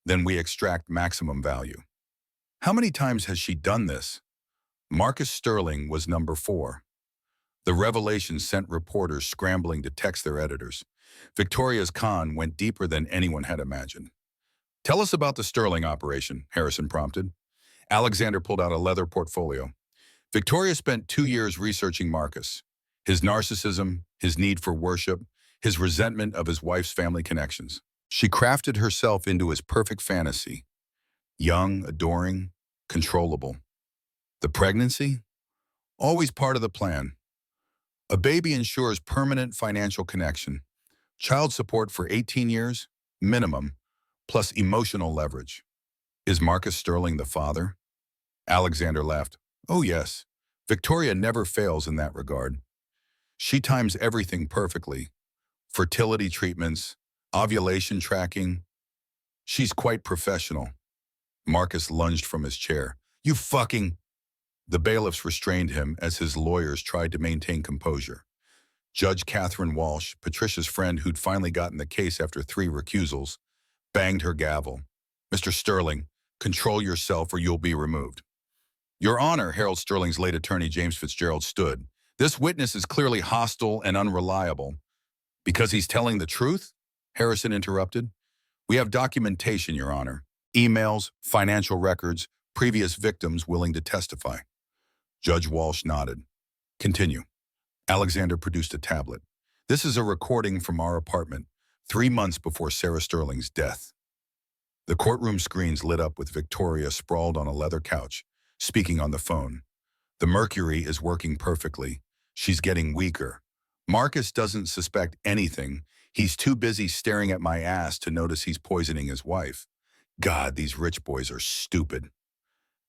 Speaker 1: then we extract maximum value." "How many times has she done this?" Marcus Sterling was number 4. The revelation sent reporters scrambling to text their editors. Victoria's con went deeper than anyone had imagined. "Tell us about the Sterling operation," Harrison prompted. Alexander pulled out a leather portfolio. "Victoria spent 2 years researching Marcus. His narcissism, his need for worship, his resentment of his wife's family connections. She crafted herself into his perfect fantasy. Young, adoring, controllable. The pregnancy? Always part of the plan. A baby ensures permanent financial connection. Child support for 18 years, minimum, plus emotional leverage. Is Marcus Sterling the father?" Alexander laughed. "Oh yes, Victoria never fails in that regard. She times everything perfectly. Fertility treatments, ovulation tracking. She's quite professional." Marcus lunged from his chair. "You fucking—" The bailiffs restrained him as his lawyers tried to maintain composure. Judge Catherine Walsh, Patricia's friend who'd finally gotten the case after 3 recusals, banged her gavel. "Mr. Sterling, control yourself or you'll be removed." "Your Honor," Harold Sterling's late attorney James Fitzgerald stood. "This witness is clearly hostile and unreliable." "Because he's telling the truth?" Harrison interrupted. "We have documentation, Your Honor. Emails, financial records, previous victims willing to testify." Judge Walsh nodded. "Continue." Alexander produced a tablet. "This is a recording from our apartment, 3 months before Sarah Sterling's death." The courtroom screens lit up with Victoria sprawled on a leather couch, speaking on the phone. "The mercury is working perfectly. She's getting weaker. Marcus doesn't suspect anything. He's too busy staring at my ass to notice he's poisoning his wife. God, these rich boys are stupid."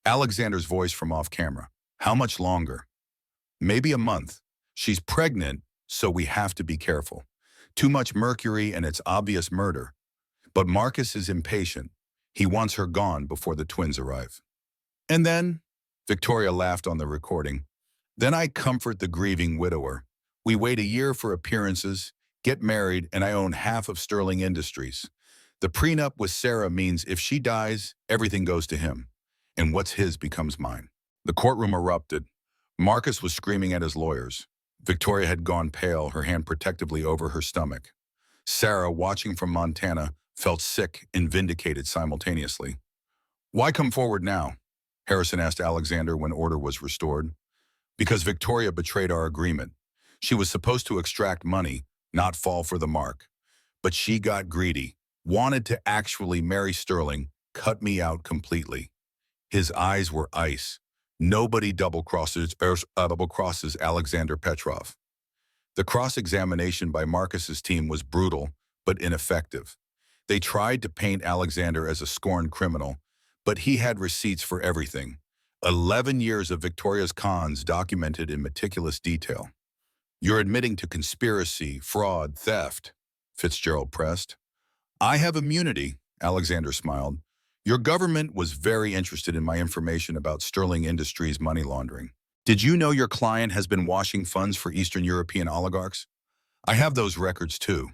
Speaker 1: Alexander's voice from off camera. "How much longer?" "Maybe a month. She's pregnant, so we have to be careful. Too much mercury and it's obvious murder. But Marcus is impatient. He wants her gone before the twins arrive." "And then," Victoria laughed on the recording, "then I comfort the grieving widower. We wait a year for appearances, get married, and I own half of Sterling Industries. The prenup with Sarah means if she dies, everything goes to him, and what's his becomes mine." The courtroom erupted. Marcus was screaming at his lawyers. Victoria had gone pale, her hand protectively over her stomach. Sarah, watching from Montana, felt sick and vindicated simultaneously. "Why come forward now?" Harrison asked Alexander when order was restored. "Because Victoria betrayed our agreement. She was supposed to extract money, not fall for the mark. But she got greedy, wanted to actually marry Sterling, cut me out completely." His eyes were ice. "Nobody double-crosses Alexander Petrov." The cross-examination by Marcus's team was brutal, but ineffective. They tried to paint Alexander as a scorned criminal, but he had receipts for everything. 11 years of Victoria's cons documented in meticulous detail. "You're admitting to conspiracy, fraud, theft," Fitzgerald pressed. "I have immunity," Alexander smiled. "Your government was very interested in my information about Sterling Industries money laundering. Did you know your client has been washing funds for Eastern European oligarchs? I have those records too."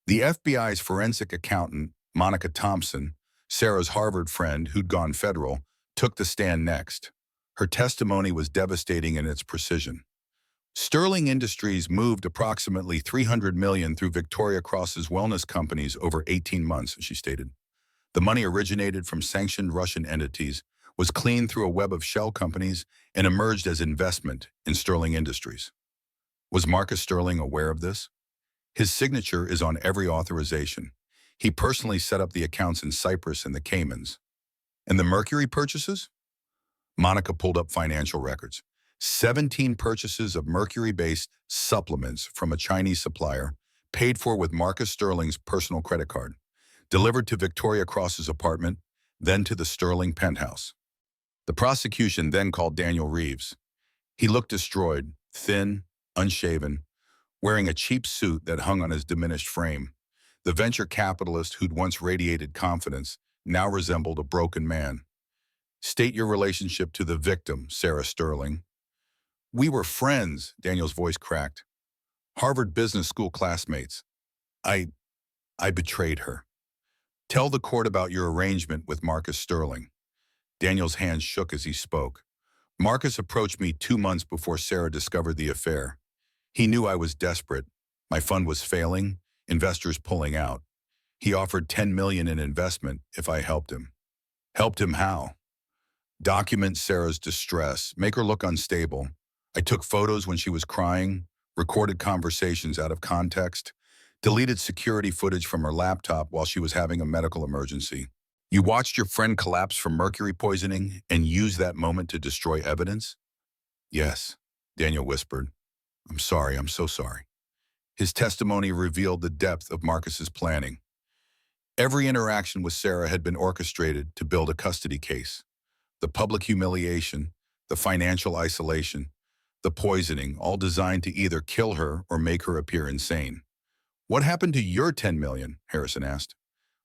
Speaker 1: The FBI's forensic accountant, Monica Thompson, Sarah's Harvard friend who'd gone federal, took the stand next. Her testimony was devastating in its precision. "Sterling Industries moved approximately $300 million through Victoria Cross's wellness companies over 18 months, she stated. The money originated from sanctioned Russian entities, was cleaned through a web of shell companies, and emerged as investment in Sterling Industries. Was Marcus Sterling aware of this? His signature is on every authorization. He personally set up the accounts in Cyprus and the Caymans. And the Mercury purchases? Monica pulled up financial records. 17 purchases of mercury-based supplements from a Chinese supplier, paid for with Marcus Sterling's personal credit card, delivered to Victoria Cross's apartment, then to the Sterling penthouse. The prosecution then called Daniel Reeves. He looked destroyed, thin, unshaven, wearing a cheap suit that hung on his diminished frame. The venture capitalist who'd once radiated confidence now resembled a broken man. State your relationship to the victim, Sarah Sterling. We were friends, Daniel's voice cracked. Harvard Business School classmates. I betrayed her. Tell the court about your arrangement with Marcus Sterling. Daniel's hands shook as he spoke. Marcus approached me 2 months before Sarah discovered the affair. He knew I was desperate. My fund was failing, investors pulling out. He offered $10 million in investment if I helped him. Helped him how? Document Sarah's distress, make her look unstable. I took photos when she was crying, recorded conversations out of context, deleted security footage from her laptop while she was having a medical emergency. You watched your friend collapse from mercury poisoning and used that moment to destroy evidence? Yes, Daniel whispered. I'm sorry, I'm so sorry. His testimony revealed the depth of Marcus's planning. Every interaction with Sarah had been orchestrated to build a custody case. The public humiliation, the financial isolation, the poisoning, all designed to either kill her or make her appear insane. What happened to your $10 million? Harrison asked.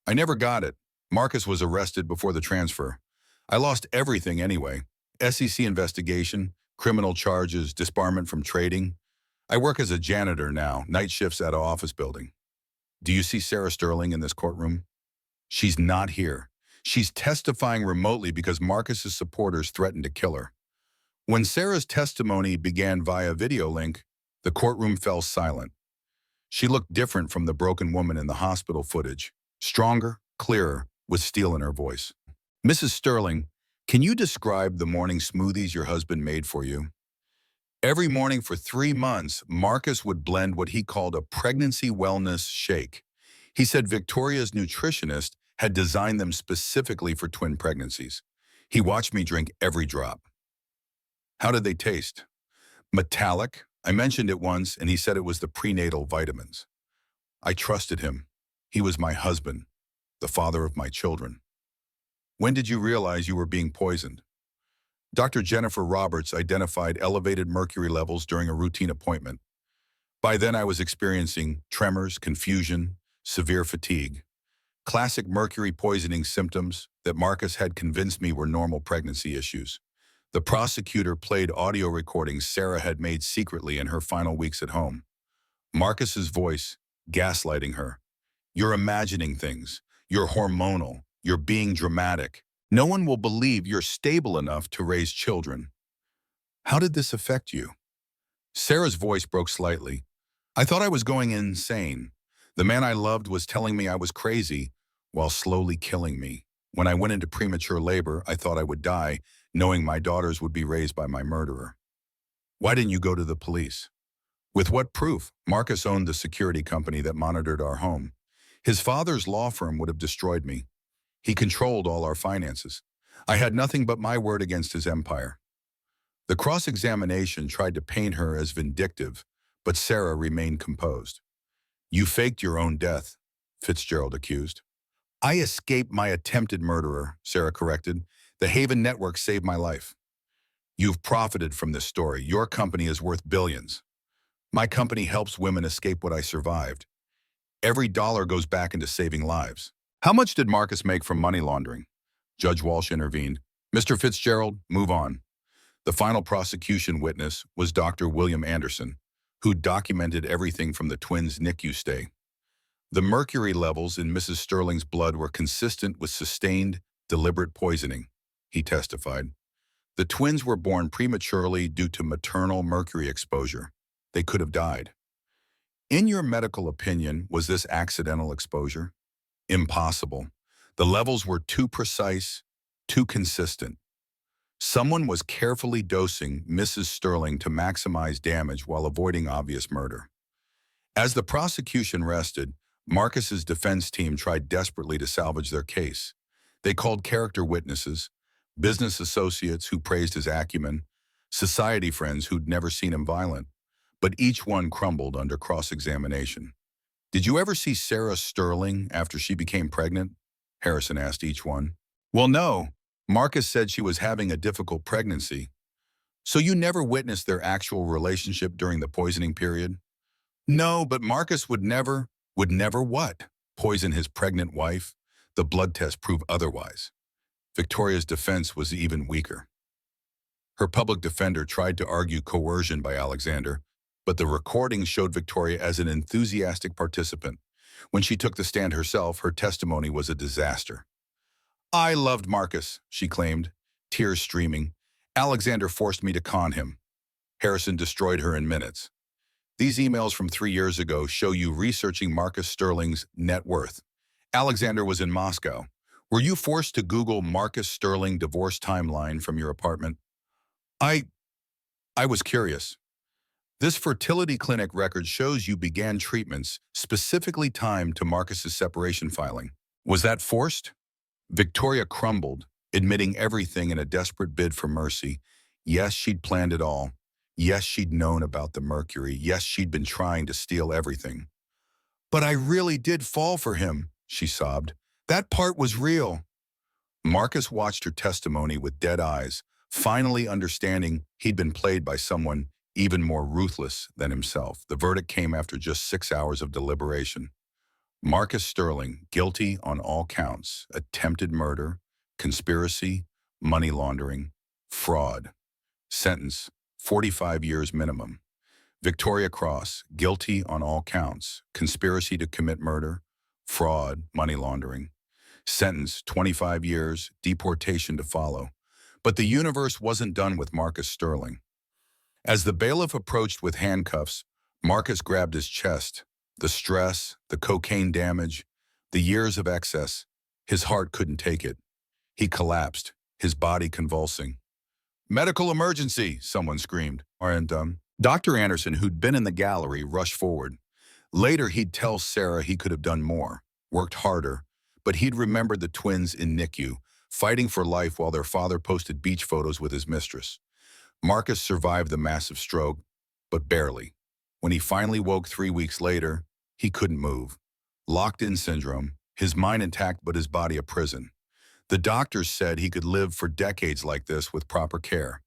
Speaker 1: I never got it. Marcus was arrested before the transfer. I lost everything anyway. SEC investigation, criminal charges, disbarment from trading. I work as a janitor now, night shifts at an office building. Do you see Sarah Sterling in this courtroom? She's not here. She's testifying remotely because Marcus's supporters threatened to kill her. When Sarah's testimony began via video link, the courtroom fell silent. She looked different from the broken woman in the hospital footage, stronger, clearer, with steel in her voice. Mrs. Sterling, can you describe the morning smoothies your husband made for you? Every morning for 3 months, Marcus would blend what he called a pregnancy wellness shake. He said Victoria's nutritionist had designed them specifically for twin pregnancies. He watched me drink every drop. How did they taste? Metallic. I mentioned it once, and he said it was the prenatal vitamins. I trusted him. He was my husband, the father of my children. When did you realize you were being poisoned? Dr. Jennifer Roberts identified elevated mercury levels during a routine appointment. By then, I was experiencing tremors, confusion, severe fatigue. Classic mercury poisoning symptoms that Marcus had convinced me were normal pregnancy issues. The prosecutor played audio recordings Sarah had made secretly in her final weeks at home. Marcus's voice, gaslighting her. You're imagining things. You're hormonal. You're being dramatic. No one will believe you're stable enough to raise children. How did this affect you? Sarah's voice broke slightly. I thought I was going insane. The man I loved was telling me I was crazy while slowly killing me. When I went into premature labor, I thought I would die, knowing my daughters would be raised by my murderer. Why didn't you go to the police? With what proof? Marcus owned the security company that monitored our home. His father's law firm would have destroyed me. He controlled all our finances. I had nothing but my word against his empire. The cross-examination tried to paint her as vindictive, but Sarah remained composed. You faked your own death, Fitzgerald accused. I escaped my attempted murderer, Sarah corrected. The Haven Network saved my life. You've profited from this story. Your company is worth billions. My company helps women escape what I survived. Every dollar goes back into saving lives. How much did Marcus make from money laundering? Judge Walsh intervened. Mr. Fitzgerald, move on. The final prosecution witness was Dr. William Anderson, who documented everything from the twins' NICU stay. The mercury levels in Mrs. Sterling's blood were consistent with sustained, deliberate poisoning, he testified. The twins were born prematurely due to maternal mercury exposure. They could have died. In your medical opinion, was this accidental exposure? Impossible. The levels were too precise, too consistent. Someone was carefully dosing Mrs. Sterling to maximize damage while avoiding obvious murder. As the prosecution rested, Marcus's defense team tried desperately to salvage their case. They called character witnesses, business associates who praised his acumen, society friends who'd never seen him violent, but each one crumbled under cross-examination. "Did you ever see Sarah Sterling after she became pregnant?" Harrison asked each one. "Well, no. Marcus said she was having a difficult pregnancy." "So you never witnessed their actual relationship during the poisoning period?" "No, but Marcus would never what? Poison his pregnant wife? The blood test proved otherwise." Victoria's defense was even weaker. Her public defender tried to argue coercion by Alexander, but the recording showed Victoria as an enthusiastic participant. When she took the stand herself, her testimony was a disaster. "I loved Marcus," she claimed, tears streaming. "Alexander forced me to con him." Harrison destroyed her in minutes. "These emails from 3 years ago show you researching Marcus Sterling's net worth. Alexander was in Moscow. Were you forced to Google Marcus Sterling divorce timeline from your apartment?" I I was curious. "This fertility clinic record shows you began treatments specifically timed to Marcus's separation filing. Was that forced?" Victoria crumbled, admitting everything in a desperate bid for mercy. Yes, she'd planned it all. Yes, she'd known about the mercury. Yes, she'd been trying to steal everything. "But I really did fall for him," she sobbed. "That part was real." Marcus watched her testimony with dead eyes, finally understanding he'd been played by someone even more ruthless than himself. The verdict came after just 6 hours of deliberation. Marcus Sterling, guilty on all counts: attempted murder, conspiracy, money laundering, fraud. Sentence: 45 years minimum. Victoria Cross, guilty on all counts: conspiracy to commit murder, fraud, money laundering. Sentence: 25 years, deportation to follow. But the universe wasn't done with Marcus Sterling. As the bailiff approached with handcuffs, Marcus grabbed his chest. The stress, the cocaine damage, the years of excess. His heart couldn't take it. He collapsed, his body convulsing. "Medical emergency," someone screamed. And Dr. Anderson, who'd been in the gallery, rushed forward. Later, he'd tell Sarah he could have done more, worked harder, but he'd remembered the twins in NICU, fighting for life while their father posted beach photos with his mistress. Marcus survived the massive stroke, but barely. When he finally woke 3 weeks later, he couldn't move. Locked-in syndrome, his mind intact but his body a prison. The doctors said he could live for decades like this with proper care.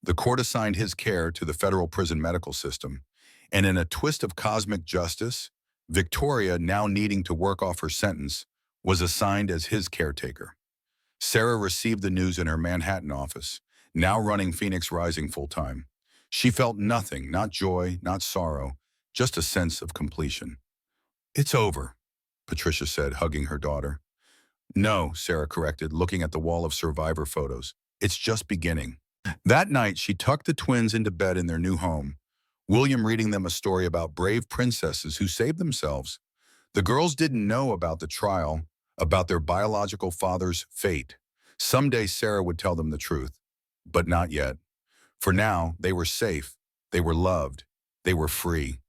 Speaker 1: The court assigned his care to the federal prison medical system, and in a twist of cosmic justice, Victoria, now needing to work off her sentence, was assigned as his caretaker. Sarah received the news in her Manhattan office, now running Phoenix Rising full-time. She felt nothing, not joy, not sorrow, just a sense of completion. "It's over," Patricia said, hugging her daughter. "No," Sarah corrected, looking at the wall of survivor photos. "It's just beginning." That night, she tucked the twins into bed in their new home, William reading them a story about brave princesses who saved themselves. The girls didn't know about the trial, about their biological father's fate. Someday Sarah would tell them the truth, but not yet. For now, they were safe, they were loved, they were free.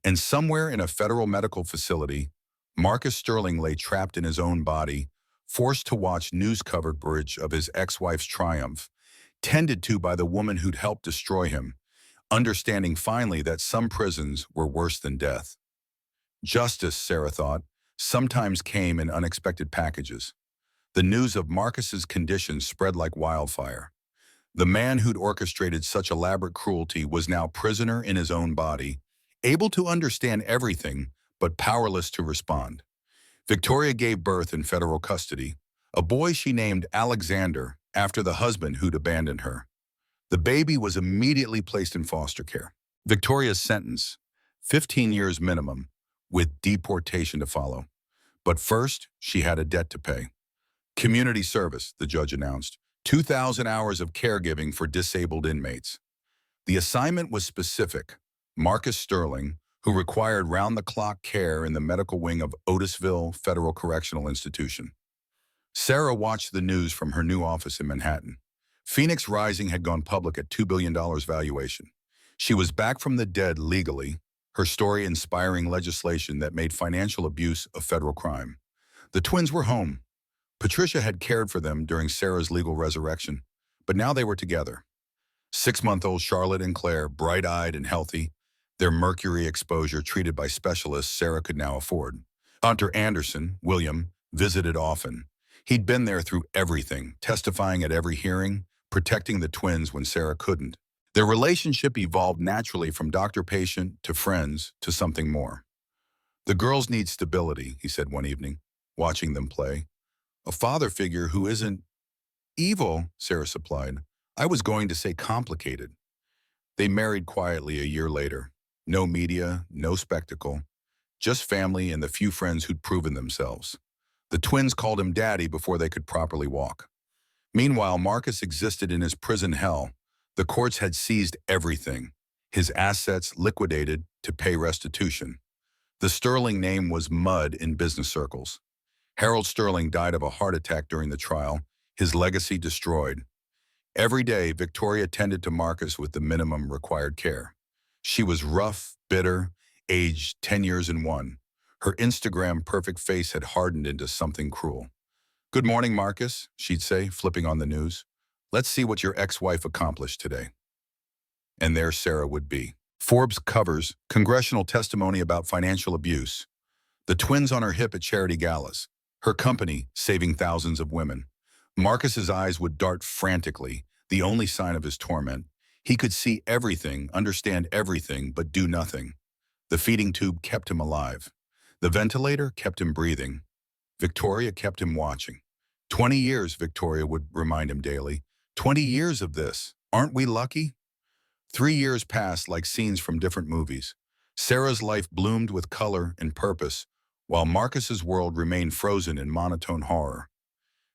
Speaker 1: And somewhere in a federal medical facility, Marcus Sterling lay trapped in his own body, forced to watch news coverage of his ex-wife's triumph, tended to by the woman who'd helped destroy him, understanding finally that some prisons were worse than death. Justice, Sarah thought, sometimes came in unexpected packages. The news of Marcus's condition spread like wildfire. The man who'd orchestrated such elaborate cruelty was now prisoner in his own body, able to understand everything, but powerless to respond. Victoria gave birth in federal custody, a boy she named Alexander after the husband who'd abandoned her. The baby was immediately placed in foster care. Victoria's sentence: 15 years minimum, with deportation to follow. But first, she had a debt to pay. Community service, the judge announced, 2,000 hours of caregiving for disabled inmates. The assignment was specific: Marcus Sterling, who required round-the-clock care in the medical wing of Otisville Federal Correctional Institution. Sarah watched the news from her new office in Manhattan. Phoenix Rising had gone public at $2 billion valuation. She was back from the dead legally, her story inspiring legislation that made financial abuse a federal crime. The twins were home. Patricia had cared for them during Sarah's legal resurrection, but now they were together. 6-month-old Charlotte and Claire, bright-eyed and healthy, their mercury exposure treated by specialists Sarah could now afford. Hunter Anderson, William, visited often. He'd been there through everything, testifying at every hearing, protecting the twins when Sarah couldn't. Their relationship evolved naturally from doctor-patient to friends to something more. "The girls need stability," he said one evening, watching them play. "A father figure who isn't evil," Sarah supplied. "I was going to say complicated." They married quietly a year later. No media, no spectacle, just family and the few friends who'd proven themselves. The twins called him Daddy before they could properly walk. Meanwhile, Marcus existed in his prison hell. The courts had seized everything, his assets liquidated to pay restitution. The Sterling name was mud in business circles. Harold Sterling died of a heart attack during the trial, his legacy destroyed. Every day, Victoria tended to Marcus with the minimum required care. She was rough, bitter, aged 10 years and one. Her Instagram perfect face had hardened into something cruel. "Good morning, Marcus," she'd say, flipping on the news. "Let's see what your ex-wife accomplished today." And there Sarah would be. Forbes covers congressional testimony about financial abuse. The twins on her hip at charity galas. Her company saving thousands of women. Marcus's eyes would dart frantically, the only sign of his torment. He could see everything, understand everything, but do nothing. The feeding tube kept him alive. The ventilator kept him breathing. Victoria kept him watching. 20 years, Victoria would remind him daily. 20 years of this. Aren't we lucky? 3 years passed like scenes from different movies. Sarah's life bloomed with color and purpose, while Marcus's world remained frozen in monotone horror.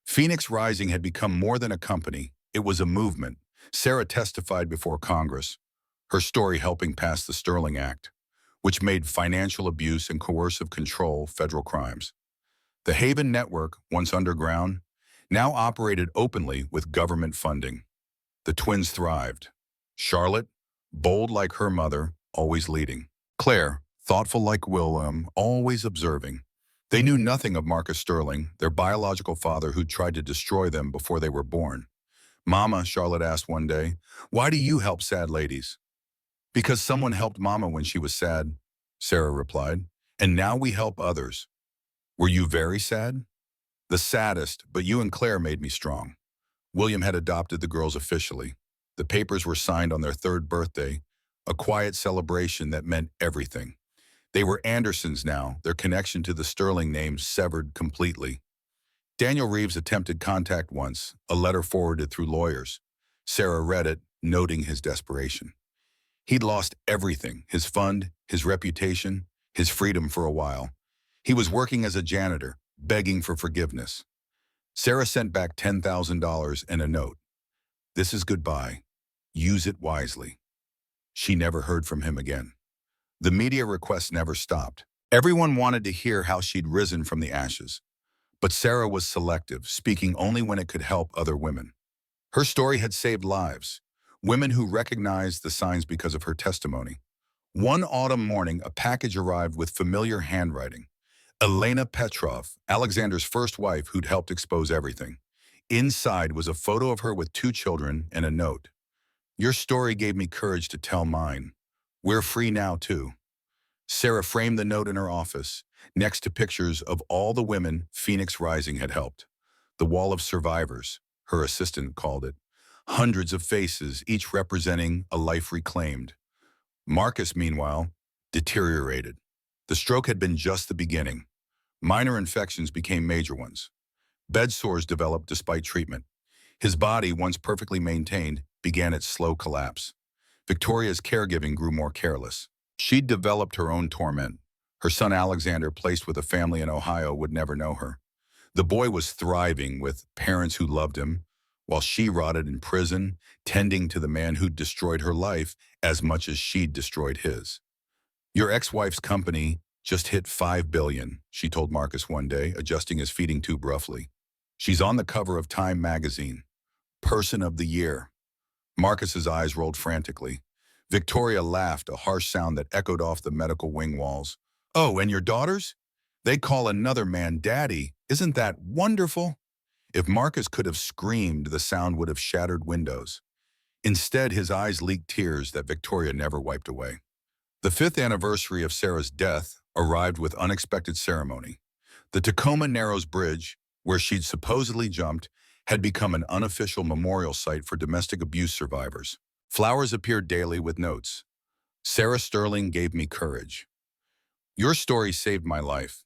Speaker 1: Phoenix Rising had become more than a company. It was a movement. Sarah testified before Congress, her story helping pass the Sterling Act, which made financial abuse and coercive control federal crimes. The Haven Network, once underground, now operated openly with government funding. The twins thrived. Charlotte, bold like her mother, always leading. Claire, thoughtful like William, always observing. They knew nothing of Marcus Sterling, their biological father who tried to destroy them before they were born. "Mama," Charlotte asked one day, "why do you help sad ladies?" "Because someone helped Mama when she was sad," Sarah replied, "and now we help others." "Were you very sad?" "The saddest, but you and Claire made me strong." William had adopted the girls officially. The papers were signed on their 3rd birthday, a quiet celebration that meant everything. They were Andersons now, their connection to the Sterling name severed completely. Daniel Reeves attempted contact once, a letter forwarded through lawyers. Sarah read it, noting his desperation. He'd lost everything, his fund, his reputation, his freedom for a while. He was working as a janitor, begging for forgiveness. Sarah sent back $10,000 and a note. "This is goodbye. Use it wisely." She never heard from him again. The media requests never stopped. Everyone wanted to hear how she'd risen from the ashes. But Sarah was selective, speaking only when it could help other women. Her story had saved lives, women who recognized the signs because of her testimony. One autumn morning, a package arrived with familiar handwriting. Elena Petrov, Alexander's first wife who'd helped expose everything. Inside was a photo of her with 2 children and a note. "Your story gave me courage to tell mine. We're free now, too." Sarah framed the note in her office, next to pictures of all the women Phoenix Rising had helped. The wall of survivors, her assistant called it. Hundreds of faces, each representing a life reclaimed. Marcus, meanwhile, deteriorated. The stroke had been just the beginning. Minor infections became major ones. Bed sores developed despite treatment. His body, once perfectly maintained, began its slow collapse. Victoria's caregiving grew more careless. She'd developed her own torment. Her son Alexander, placed with a family in Ohio, would never know her. The boy was thriving with parents who loved him, while she rotted in prison, tending to the man who'd destroyed her life as much as she'd destroyed his. "Your ex-wife's company just hit $5 billion, she told Marcus one day, adjusting his feeding tube roughly. She's on the cover of Time magazine. Person of the Year. Marcus's eyes rolled frantically. Victoria laughed, a harsh sound that echoed off the medical wing walls. Oh, and your daughters? They call another man daddy. Isn't that wonderful? If Marcus could have screamed, the sound would have shattered windows. Instead, his eyes leaked tears that Victoria never wiped away. The 5th anniversary of Sarah's death arrived with unexpected ceremony. The Tacoma Narrows Bridge, where she'd supposedly jumped, had become an unofficial memorial site for domestic abuse survivors. Flowers appeared daily with notes. Sarah Sterling gave me courage. Your story saved my life.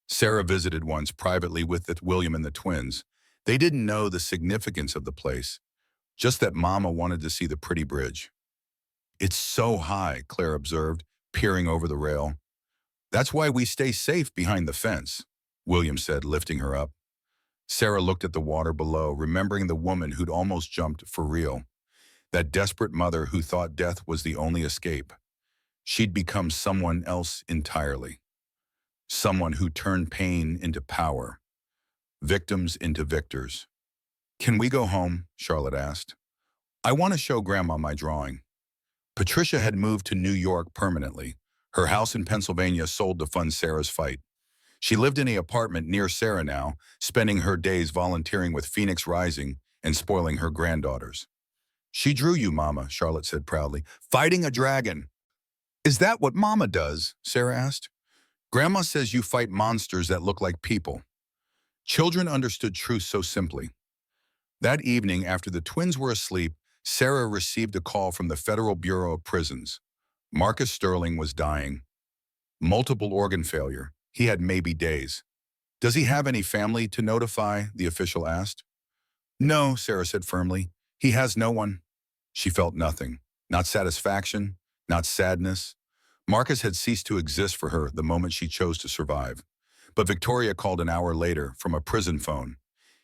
Speaker 1: Sarah visited once privately with William and the twins. They didn't know the significance of the place, just that Mama wanted to see the pretty bridge. It's so high, Claire observed, peering over the rail. That's why we stay safe behind the fence, William said, lifting her up. Sarah looked at the water below, remembering the woman who'd almost jumped for real. That desperate mother who thought death was the only escape. She'd become someone else entirely. Someone who turned pain into power. Victims into victors. Can we go home? Charlotte asked. I want to show Grandma my drawing. Patricia had moved to New York permanently. Her house in Pennsylvania sold to fund Sarah's fight. She lived in an apartment near Sarah now, spending her days volunteering with Phoenix Rising and spoiling her granddaughters. She drew you, Mama, Charlotte said proudly. Fighting a dragon. Is that what Mama does? Sarah asked. Grandma says you fight monsters that look like people. Children understood truth so simply. That evening, after the twins were asleep, Sarah received a call from the Federal Bureau of Prisons. Marcus Sterling was dying. Multiple organ failure. He had maybe days. Does he have any family to notify? The official asked. No, Sarah said firmly. He has no one. She felt nothing. Not satisfaction, not sadness. Marcus had ceased to exist for her the moment she chose to survive. But Victoria called an hour later from a prison phone.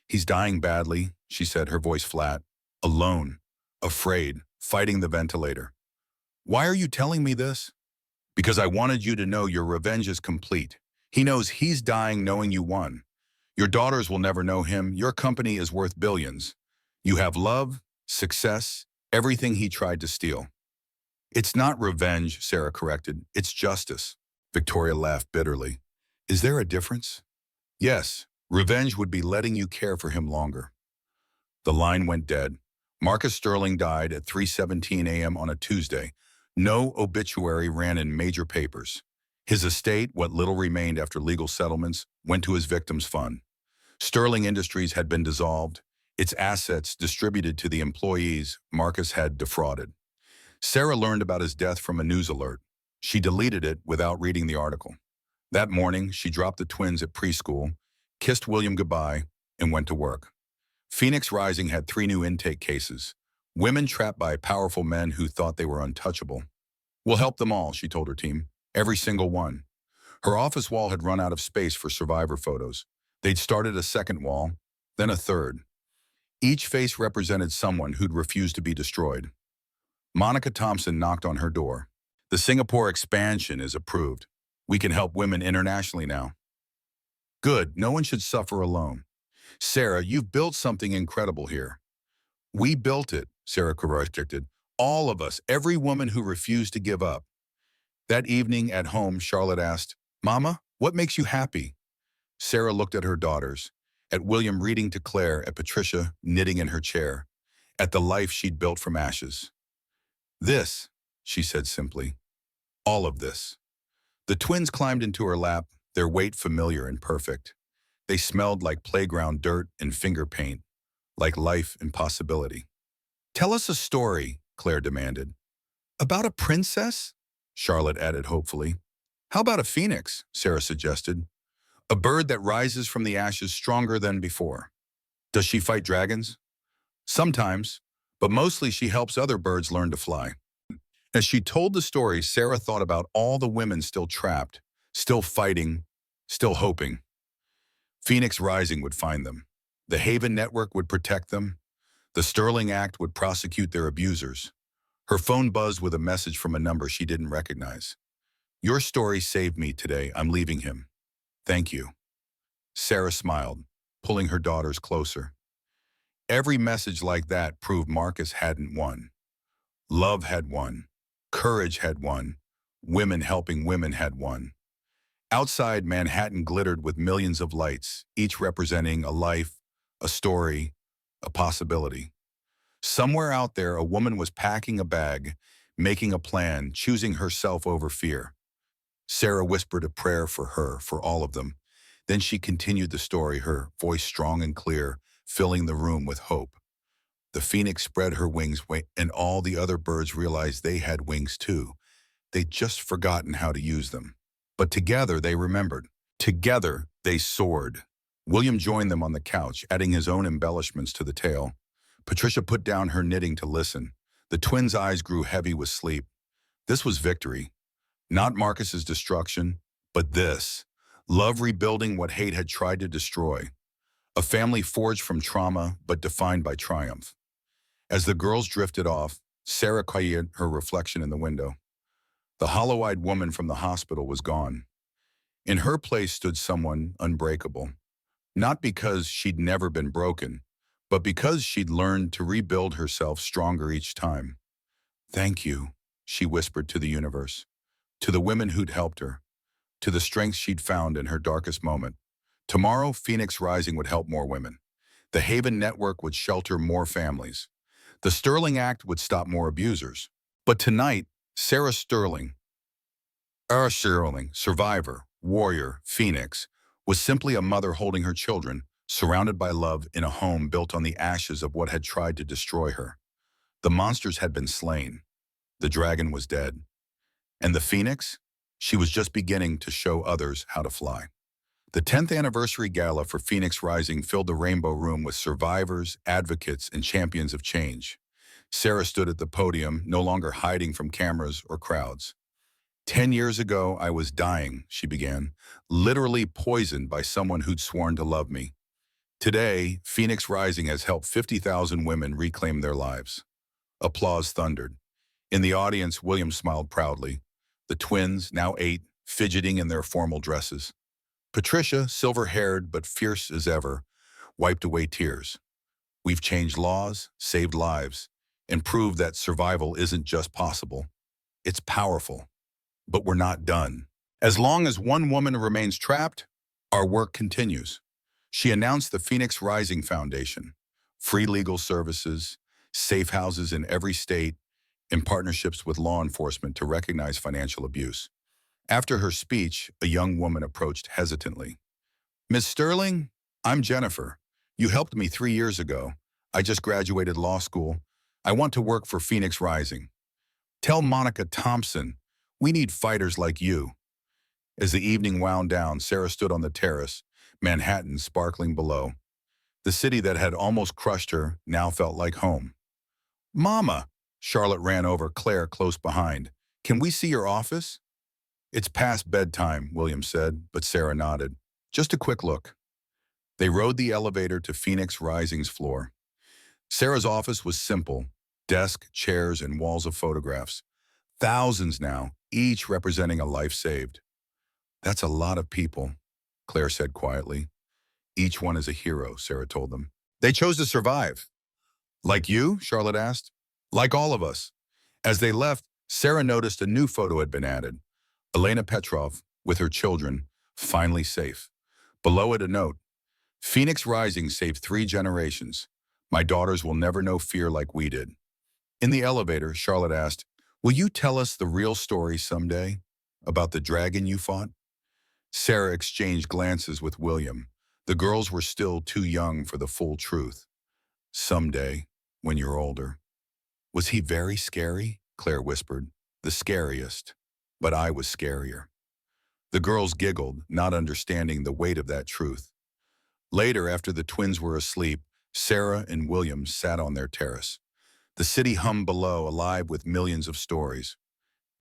Speaker 1: He's dying badly, she said, her voice flat. Alone. Afraid. Fighting the ventilator. Why are you telling me this? Because I wanted you to know your revenge is complete. He knows he's dying knowing you won. Your daughters will never know him. Your company is worth billions. You have love, success, everything he tried to steal. It's not revenge, Sarah corrected. It's justice. Victoria laughed bitterly. Is there a difference? Yes, revenge would be letting you care for him longer. The line went dead. Marcus Sterling died at 3:17 a.m. on a Tuesday. No obituary ran in major papers. His estate, what little remained after legal settlements, went to his victims' fund. Sterling Industries had been dissolved, its assets distributed to the employees Marcus had defrauded. Sarah learned about his death from a news alert. She deleted it without reading the article. That morning, she dropped the twins at preschool, kissed William goodbye, and went to work. Phoenix Rising had 3 new intake cases. Women trapped by powerful men who thought they were untouchable. We'll help them all, she told her team. Every single one. Her office wall had run out of space for survivor photos. They'd started a second wall, then a third. Each face represented someone who'd refused to be destroyed. Monica Thompson knocked on her door. The Singapore expansion is approved. We can help women internationally now. Good, no one should suffer alone. Sarah, you've built something incredible here. We built it, Sarah corrected. All of us, every woman who refused to give up. That evening at home, Charlotte asked, Mama, what makes you happy? Sarah looked at her daughters, at William reading to Claire, at Patricia knitting in her chair, at the life she'd built from ashes. This, she said simply, all of this. The twins climbed into her lap, their weight familiar and perfect. They smelled like playground dirt and finger paint, like life and possibility. Tell us a story, Claire demanded. About a princess? Charlotte added hopefully. How about a phoenix? Sarah suggested. A bird that rises from the ashes stronger than before. Does she fight dragons? Sometimes, but mostly she helps other birds learn to fly. As she told the story, Sarah thought about all the women still trapped, still fighting, still hoping. Phoenix Rising would find them. The Haven Network would protect them. The Sterling Act would prosecute their abusers. Her phone buzzed with a message from a number she didn't recognize. Your story saved me today. I'm leaving him. Thank you. Sarah smiled. pulling her daughters closer. Every message like that proved Marcus hadn't won. Love had won. Courage had won. Women helping women had won. Outside, Manhattan glittered with millions of lights, each representing a life, a story, a possibility. Somewhere out there, a woman was packing a bag, making a plan, choosing herself over fear. Sarah whispered a prayer for her, for all of them. Then she continued the story, her voice strong and clear, filling the room with hope. The phoenix spread her wings, and all the other birds realized they had wings too. They'd just forgotten how to use them. But together they remembered. Together they soared. William joined them on the couch, adding his own embellishments to the tale. Patricia put down her knitting to listen. The twins' eyes grew heavy with sleep. This was victory. Not Marcus's destruction, but this. Love rebuilding what hate had tried to destroy. A family forged from trauma, but defined by triumph. As the girls drifted off, Sarah quiet her reflection in the window. The hollow-eyed woman from the hospital was gone. In her place stood someone unbreakable. Not because she'd never been broken, but because she'd learned to rebuild herself stronger each time. Thank you, she whispered to the universe, to the women who'd helped her, to the strength she'd found in her darkest moment. Tomorrow, Phoenix Rising would help more women. The Haven Network would shelter more families. The Sterling Act would stop more abusers. But tonight, Sarah Sterling, survivor, warrior, Phoenix, was simply a mother holding her children, surrounded by love in a home built on the ashes of what had tried to destroy her. The monsters had been slain. The dragon was dead. And the Phoenix? She was just beginning to show others how to fly. The 10th anniversary gala for Phoenix Rising filled the Rainbow Room with survivors, advocates, and champions of change. Sarah stood at the podium, no longer hiding from cameras or crowds. 10 years ago, I was dying, she began, literally poisoned by someone who'd sworn to love me. Today, Phoenix Rising has helped 50,000 women reclaim their lives. Applause thundered. In the audience, William smiled proudly. The twins, now 8, fidgeting in their formal dresses. Patricia, silver-haired but fierce as ever, wiped away tears. We've changed laws, saved lives, and proved that survival isn't just possible. It's powerful. But we're not done. As long as one woman remains trapped, our work continues. She announced the Phoenix Rising Foundation, free legal services, safe houses in every state, and partnerships with law enforcement to recognize financial abuse. After her speech, a young woman approached hesitantly. Ms. Sterling, I'm Jennifer. You helped me 3 years ago. I just graduated law school. I want to work for Phoenix Rising. Tell Monica Thompson, we need fighters like you. As the evening wound down, Sarah stood on the terrace, Manhattan sparkling below. The city that had almost crushed her now felt like home. Mama! Charlotte ran over Claire close behind. Can we see your office? It's past bedtime, William said, but Sarah nodded. Just a quick look. They rode the elevator to Phoenix Rising's floor. Sarah's office was simple, desk, chairs, and walls of photographs. Thousands now, each representing a life saved. That's a lot of people, Claire said quietly. Each one is a hero, Sarah told them. They chose to survive. Like you? Charlotte asked. Like all of us. As they left, Sarah noticed a new photo had been added. Elena Petrov, with her children, finally safe. Below it a note. Phoenix Rising saved 3 generations. My daughters will never know fear like we did. In the elevator, Charlotte asked, will you tell us the real story someday? About the dragon you fought? Sarah exchanged glances with William. The girls were still too young for the full truth. Someday, when you're older. Was he very scary? Claire whispered. The scariest. But I was scarier. The girls giggled, not understanding the weight of that truth. Later, after the twins were asleep, Sarah and William sat on their terrace. The city hummed below, alive with millions of stories.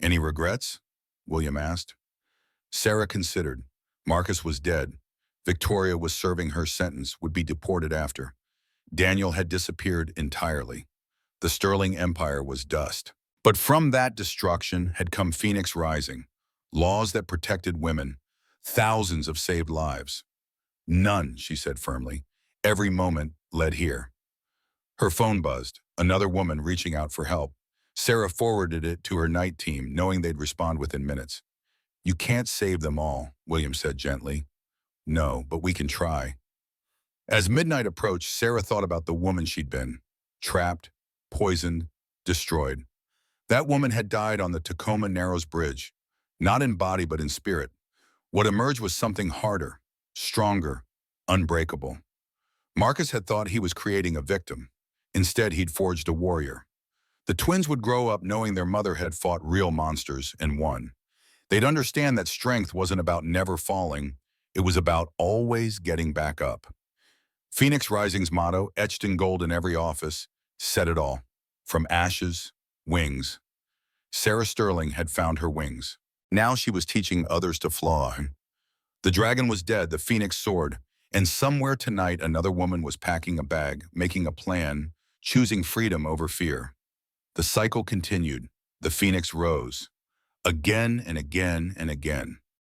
Speaker 1: Any regrets? William asked. Sarah considered. Marcus was dead. Victoria was serving her sentence, would be deported after. Daniel had disappeared entirely. The Sterling Empire was dust. But from that destruction had come Phoenix Rising, laws that protected women, thousands of saved lives. None, she said firmly, Every moment led here. Her phone buzzed, another woman reaching out for help. Sarah forwarded it to her night team, knowing they'd respond within minutes. You can't save them all, William said gently. No, but we can try. As midnight approached, Sarah thought about the woman she'd been. Trapped, poisoned, destroyed. That woman had died on the Tacoma Narrows Bridge, not in body but in spirit. What emerged was something harder, stronger, unbreakable. Marcus had thought he was creating a victim. Instead, he'd forged a warrior. The twins would grow up knowing their mother had fought real monsters and won. They'd understand that strength wasn't about never falling, it was about always getting back up. Phoenix Rising's motto, etched in gold in every office, said it all. From ashes, wings. Sarah Sterling had found her wings. Now she was teaching others to fly. The dragon was dead, the phoenix soared, and somewhere tonight another woman was packing a bag, making a plan, choosing freedom over fear. The cycle continued. The phoenix rose. Again and again and again.